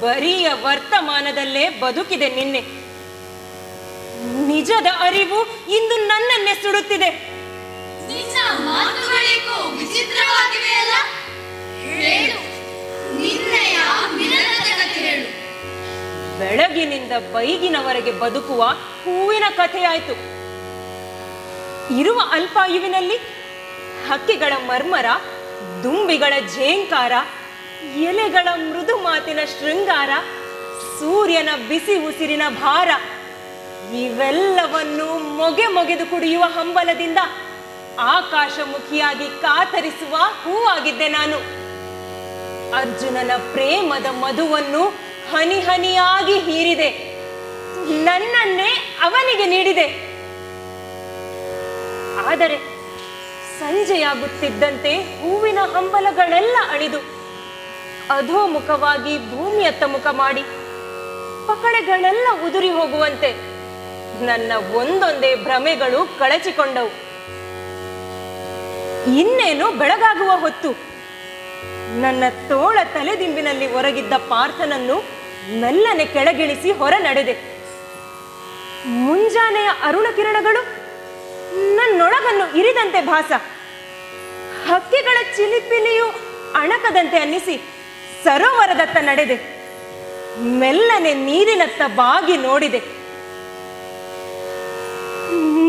ಬರಿಯ ವರ್ತಮಾನದಲ್ಲೇ ಬದುಕಿದೆ ನಿನ್ನೆ. ನಿಜದ ಅರಿವು ಇಂದು ನನ್ನನ್ನೇ ಸುಡುತ್ತಿದೆ. ನಿನ್ನ ಮಾತುಗಳೇಕೋ ವಿಚಿತ್ರವಾಗಿವೆಯಲ್ಲ. ಹೇಳು, ನಿನ್ನೆಯ ಮಿಲನದ ಕಥೆ ಹೇಳು. ಬೆಳಗಿನಿಂದ ಬೈಗಿನವರೆಗೆ ಬದುಕುವ ಹೂವಿನ ಕಥೆಯಾಯ್ತು. ಇರುವ ಅಲ್ಪಾಯುವಿನಲ್ಲಿ ಹಕ್ಕಿಗಳ ಮರ್ಮರ, ದುಂಬಿಗಳ ಝೇಂಕಾರ, ಎಲೆಗಳ ಮೃದು ಮಾತಿನ ಶೃಂಗಾರ, ಸೂರ್ಯನ ಬಿಸಿ ಉಸಿರಿನ ಭಾರ, ಇವೆಲ್ಲವನ್ನು ಮೊಗೆದು ಕುಡಿಯುವ ಹಂಬಲದಿಂದ ಆಕಾಶಮುಖಿಯಾಗಿ ಕಾತರಿಸುವ ಹೂವಾಗಿದ್ದೆ ನಾನು. ಅರ್ಜುನನ ಪ್ರೇಮದ ಮಧುವನ್ನು ಹನಿ ಹನಿಯಾಗಿ ಹೀರಿದೆ, ನನ್ನನ್ನೇ ಅವನಿಗೆ ನೀಡಿದೆ. ಆದರೆ ಸಂಜೆಯಾಗುತ್ತಿದ್ದಂತೆ ಹೂವಿನ ಹಂಬಲಗಳೆಲ್ಲ ಅಳಿದು ಅಧೋಮುಖವಾಗಿ ಭೂಮಿಯತ್ತ ಮುಖ ಮಾಡಿ ಪಕಳೆಗಳೆಲ್ಲ ಉದುರಿ ಹೋಗುವಂತೆ ನನ್ನ ಒಂದೊಂದೇ ಭ್ರಮೆಗಳು ಕಳಚಿಕೊಂಡವು. ಇನ್ನೇನು ಬೆಳಗಾಗುವ ಹೊತ್ತು. ನನ್ನ ತೋಳ ತಲೆದಿಂಬಿನಲ್ಲಿ ಹೊರಗಿದ್ದ ಪಾರ್ಥನನ್ನು ಮೆಲ್ಲನೆ ಕೆಳಗಿಳಿಸಿ ಹೊರ ನಡೆದೆ. ಮುಂಜಾನೆಯ ಅರುಣ ಕಿರಣಗಳು ನನ್ನೊಳಗನ್ನು ಇರಿದಂತೆ ಭಾಸ. ಹಕ್ಕಿಗಳ ಚಿಲಿಪಿಲಿಯು ಅಣಕದಂತೆ ಅನ್ನಿಸಿ ಸರೋವರದತ್ತ ನಡೆದೆ. ಮೆಲ್ಲನೆ ನೀರಿನತ್ತ ಬಾಗಿ ನೋಡಿದೆ.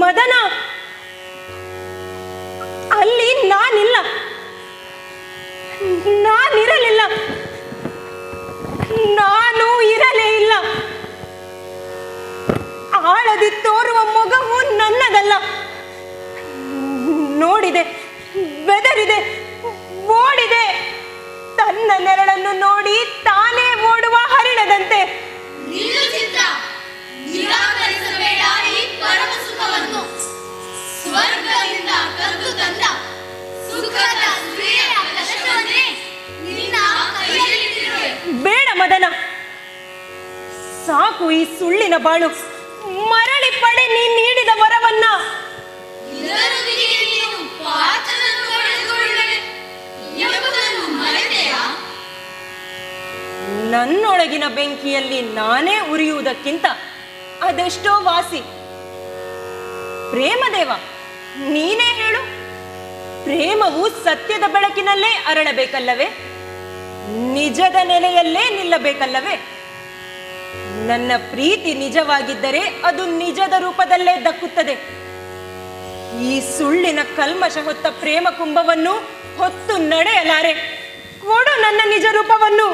ಮದನ, ಅಲ್ಲಿ ನಾನಿಲ್ಲ, ನಾನಿರಲಿಲ್ಲ, ನಾನು ಇರಲೇ ಇಲ್ಲ. ಆಳದಿ ತೋರುವ ಮೊಗವು ನನ್ನದಲ್ಲ. ನೋಡಿದೆ, ಬೆದರಿದೆ, ಓಡಿದೆ. ತನ್ನ ನೆರಳನ್ನು ನೋಡಿ ತಾನೇ ಓಡುವ ಹರಿಣದಂತೆ. ನಿರಾಕರಿಸಬೇಡ ಈ ಪರಮ ಸುಖವನ್ನು. ಸ್ವರ್ಗದಿಂದ ಕದ್ದು ತಂದ ಸುಖದ ಸ್ತ್ರೀಯ ಕಷ್ಟವನ್ನೇ ನಿನ್ನ ಕೈಯಲ್ಲಿಟ್ಟಿರುವೆ. ಬೇಡ ಮದನ, ಸಾಕು ಈ ಸುಳ್ಳಿನ ಬಾಳು. ಮರಳಿ ಪಡೆ ನೀ ನೀಡಿದ ವರವನ್ನ. ಇದರೊಂದಿಗೆ ನೀನು ಪಾರ್ಥನನ್ನು ಪಡೆದುಕೊಳ್ಳುವೆ ಎಂಬುದನ್ನು ಮರೆತೆಯಾ? ನನ್ನೊಳಗಿನ ಬೆಂಕಿಯಲ್ಲಿ ನಾನೇ ಉರಿಯುವುದಕ್ಕಿಂತ ಅದೆಷ್ಟೋ ವಾಸಿ. ಪ್ರೇಮದೇವ, ನೀನೇ ಹೇಳು. ಪ್ರೇಮವು ಸತ್ಯದ ಬೆಳಕಿನಲ್ಲೇ ಅರಳಬೇಕಲ್ಲವೇ? ನಿಜದ ನೆಲೆಯಲ್ಲೇ ನಿಲ್ಲಬೇಕಲ್ಲವೇ? ನನ್ನ ಪ್ರೀತಿ ನಿಜವಾಗಿದ್ದರೆ ಅದು ನಿಜದ ರೂಪದಲ್ಲೇ ದಕ್ಕುತ್ತದೆ. ಈ ಸುಳ್ಳಿನ ಕಲ್ಮಶ ಹೊತ್ತ ಪ್ರೇಮ ಕುಂಭವನ್ನು ಹೊತ್ತು ನಡೆಯಲಾರೆ. ಕೊಡು ನನ್ನ ನಿಜ ರೂಪವನ್ನು.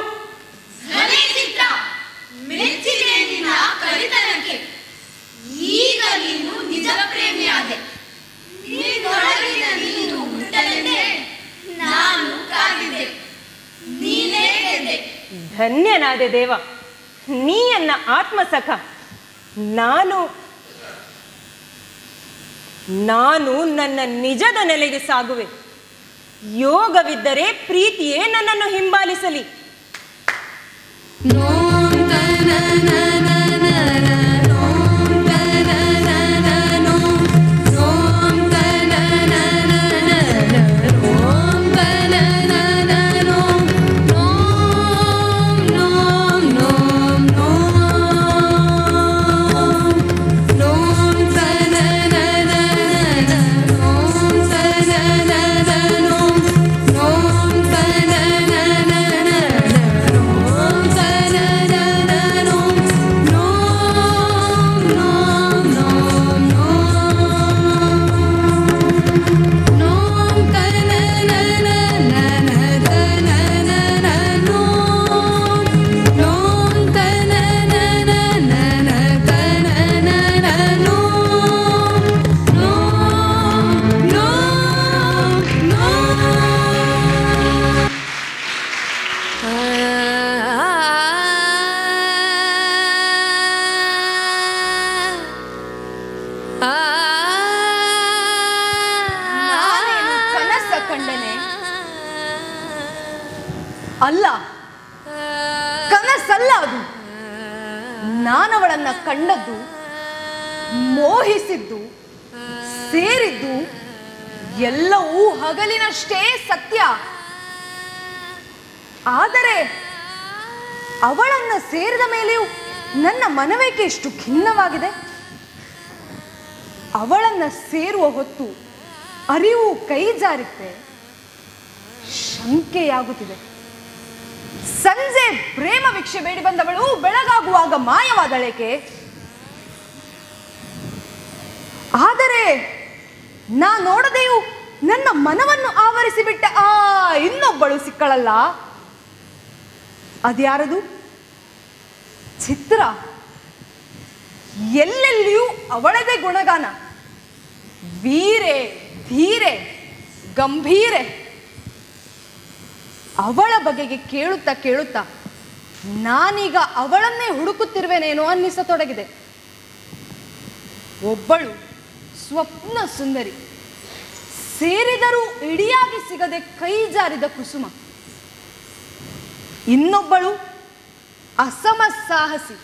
ಮೆಚ್ಚಿದೆ ನಿನ್ನ ಕಲಿತನಕ್ಕೆ. ಈಗ ನೀನು ನಿಜ ಪ್ರೇಮಿಯಾದೆ. ನಿನ್ನೊಳಗಿನ ನೀನು ಹುಟ್ಟಲೆಂದೇ ನಾನು ಕಾದಿದ್ದೆ. ನೀನೇ ಗೆದ್ದೆ. ಧನ್ಯನಾದೆ ದೇವ, ನೀಯನ್ನ ಆತ್ಮಸಖ. ನಾನು ನನ್ನ ನಿಜದ ನೆಲೆಗೆ ಸಾಗುವೆ. ಯೋಗವಿದ್ದರೆ ಪ್ರೀತಿಯೇ ನನ್ನನ್ನು ಹಿಂಬಾಲಿಸಲಿ. ಅಲ್ಲ, ಕನಸಲ್ಲ ಅದು. ನಾನವಳನ್ನ ಕಂಡದ್ದು, ಮೋಹಿಸಿದ್ದು, ಸೇರಿದ್ದು ಎಲ್ಲವೂ ಹಗಲಿನಷ್ಟೇ ಸತ್ಯ. ಆದರೆ ಅವಳನ್ನ ಸೇರಿದ ಮೇಲೆಯೂ ನನ್ನ ಮನವೇಕೆ ಇಷ್ಟು ಖಿನ್ನವಾಗಿದೆ? ಅವಳನ್ನ ಸೇರುವ ಹೊತ್ತು ಅರಿವು ಕೈ ಜಾರಿತ್ತೆ, ಶಂಕೆಯಾಗುತ್ತಿದೆ. ಸಂಜೆ ಪ್ರೇಮ ಭಿಕ್ಷೆ ಬೇಡಿ ಬಂದವಳು ಬೆಳಗಾಗುವಾಗ ಮಾಯವಾದಳೇಕೆ? ಆದರೆ ನಾ ನೋಡದೆಯೂ ನನ್ನ ಮನವನ್ನು ಆವರಿಸಿಬಿಟ್ಟ ಆ ಇನ್ನೊಬ್ಬಳು ಸಿಕ್ಕಳಲ್ಲ, ಅದ್ಯಾರದು? ಚಿತ್ರ. ಎಲ್ಲೆಲ್ಲಿಯೂ ಅವಳದೇ ಗುಣಗಾನ. ವೀರೆ, ಧೀರೆ, ಗಂಭೀರೆ. ಅವಳ ಬಗೆಗೆ ಕೇಳುತ್ತಾ ಕೇಳುತ್ತಾ ನಾನೀಗ ಅವಳನ್ನೇ ಹುಡುಕುತ್ತಿರುವೆನೇನೋ ಅನ್ನಿಸತೊಡಗಿದೆ. ಒಬ್ಬಳು ಸ್ವಪ್ನ ಸುಂದರಿ, ಸೇರಿದರೂ ಇಡಿಯಾಗಿ ಸಿಗದೆ ಕೈ ಜಾರಿದ ಕುಸುಮ. ಇನ್ನೊಬ್ಬಳು ಅಸಮ ಸಾಹಸಿ,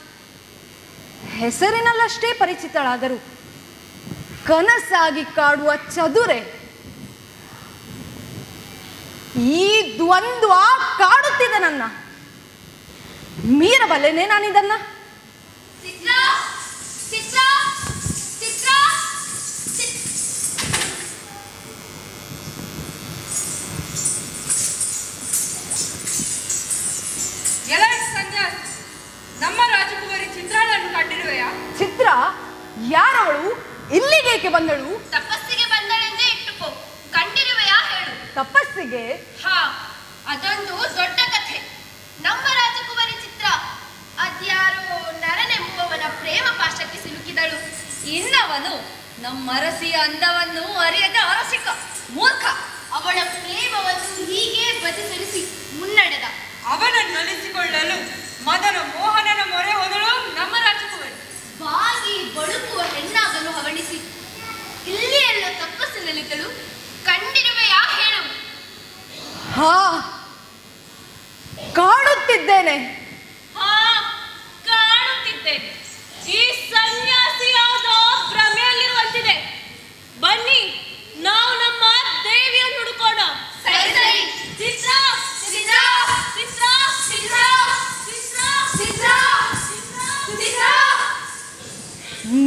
ಹೆಸರಿನಲ್ಲಷ್ಟೇ ಪರಿಚಿತಳಾದರೂ ಕನಸಾಗಿ ಕಾಡುವ ಚದುರೆ. ಈ ದ್ವಂದ್ವ ಕಾಡುತ್ತಿದೆ ನನ್ನ. ಮೀರಬಲ್ಲೆನೆ ನಾನಿದನ್ನ? ನಮ್ಮ ರಾಜಕುಮಾರಿ ಚಿತ್ರಾಳನ್ನು ಕಂಡಿರುವೆಯಾ? ಚಿತ್ರ ಯಾರವಳು? ಇಲ್ಲಿಗೇಕೆ ಬಂದಳು? ತಪಸ್ಸಿಗೆ ಬಂದಳೆಂದೇ ಇಟ್ಟುಕೋ. ಕಂಡಿರುವೆಯಾ ಹೇಳು. ತಪಸ್ಸಿಗೆ? ಹಾ, ಅದೊಂದು ದೊಡ್ಡ ಕಥೆ. ನಮ್ಮ ರಾಜಕುಮಾರಿ ಚಿತ್ರ ಅದ್ಯಾರೋ ನರನೆಂಬುವವನ ಪ್ರೇಮ ಪಾಶಕ್ಕೆ ಸಿಲುಕಿದಳು. ಇನ್ನವನು ನಮ್ಮರಸಿಯ ಅಂದವನ್ನು ಅರಿಯದ ಅರಸಿಕ ಮೂರ್ಖ. ಅವಳ ಪ್ರೇಮವನ್ನು ಹೀಗೆ ಬದಿಸರಿಸಿ ಮುನ್ನಡೆದ. ಅವನನ್ನೊಲಿಸಿಕೊಳ್ಳಲು ಮದನ ಮೋಹನನ ಮೊರೆ ಹೋದಳು ನಮ್ಮ ರಾಜಕುಮಾರಿ. ಬಾಗಿ ಬಳುಕುವ ಹೆಣ್ಣಾಗಲು ಹವಣಿಸಿ ಇಲ್ಲಿಯೆಲ್ಲ ತಪಸ್ಸಿನಲ್ಲಿದ್ದಳು. ಕಂಡಿರುವೆಯಾ ಹೇಳು. ಹಾ, ಕಾಡುತ್ತಿದ್ದೇನೆ. ಹಾ, ಕಾಣುತ್ತಿದ್ದೇನೆ. ಈ ಸನ್ಯಾಸಿಯಾದ ಭ್ರಮೆಯಲ್ಲಿರುವಂತಿದೆ. ಬನ್ನಿ, ನಾವು ನಮ್ಮ ದೇವಿಯನ್ನು ಹುಡುಕೋಣ. ಸರಿ ಸರಿ. ಚಿತ್ರ ಚಿತ್ರ ಚಿತ್ರ ಚಿತ್ರ ಚಿತ್ರ ಚಿತ್ರ.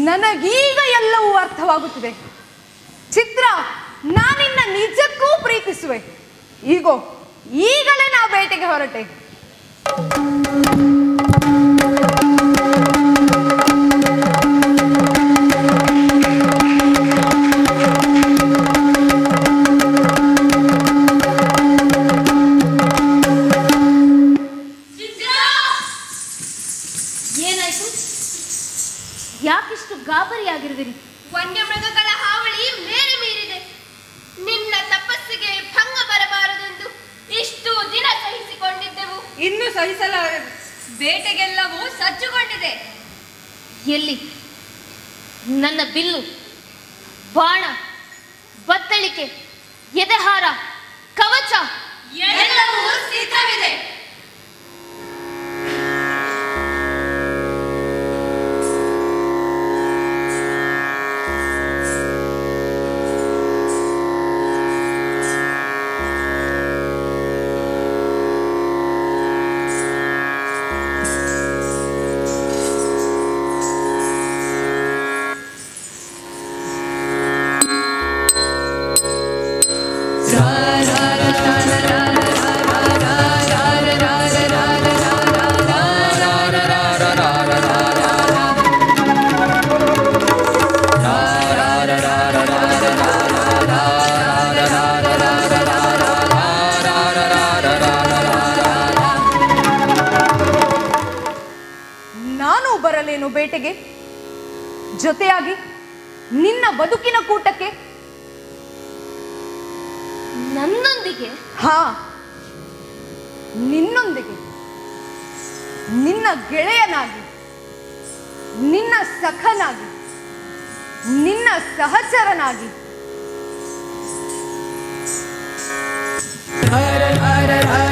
ನನಗೀಗ ಎಲ್ಲವೂ ಅರ್ಥವಾಗುತ್ತಿದೆ. ಚಿತ್ರ, ನಾನಿನ್ನ ನಿಜಕ್ಕೂ ಪ್ರೀತಿಸುವೆ. ಈಗಲೇ ನಾ ಬೇಟೆಗೆ ಹೊರಟೆ. ಏನಾಯ್ತು? ಯಾಕಿಷ್ಟು ಗಾಬರಿಯಾಗಿರುವಿರಿ? ವನ್ಯಮೃಗಗಳ ಹಾವಳಿ ಮೇರೆ ಮೀರಿದೆ. ನಿನ್ನ ತಪಸ್ಸಿಗೆ ಭಂಗ ಬರಬಾರದೆಂದು ಇಷ್ಟು ದಿನ ಸಹಿಸಿಕೊಂಡಿದ್ದೆವು. ಇನ್ನು ಸಹಿಸಲಾರದು. ಬೇಟೆಗೆಲ್ಲವೂ ಸಜ್ಜುಗೊಂಡಿದೆ. ಎಲ್ಲಿ ನನ್ನ ಬಿಲ್ಲು, ಬಾಣ, ಬತ್ತಳಿಕೆ, ಎದೆಹಾರ, ಕವಚ ಎಲ್ಲವೂ ಸಿದ್ಧವಿದೆ. ಬರಲೇನು ಬೇಟೆಗೆ? ಜೊತೆಯಾಗಿ ನಿನ್ನ ಬದುಕಿನ ಕೂಟಕ್ಕೆ? ನನ್ನೊಂದಿಗೆ? ಹಾ, ನಿನ್ನೊಂದಿಗೆ, ನಿನ್ನ ಗೆಳೆಯನಾಗಿ, ನಿನ್ನ ಸಖನಾಗಿ, ನಿನ್ನ ಸಹಚರನಾಗಿ. ಹರ ಹರ ಹರ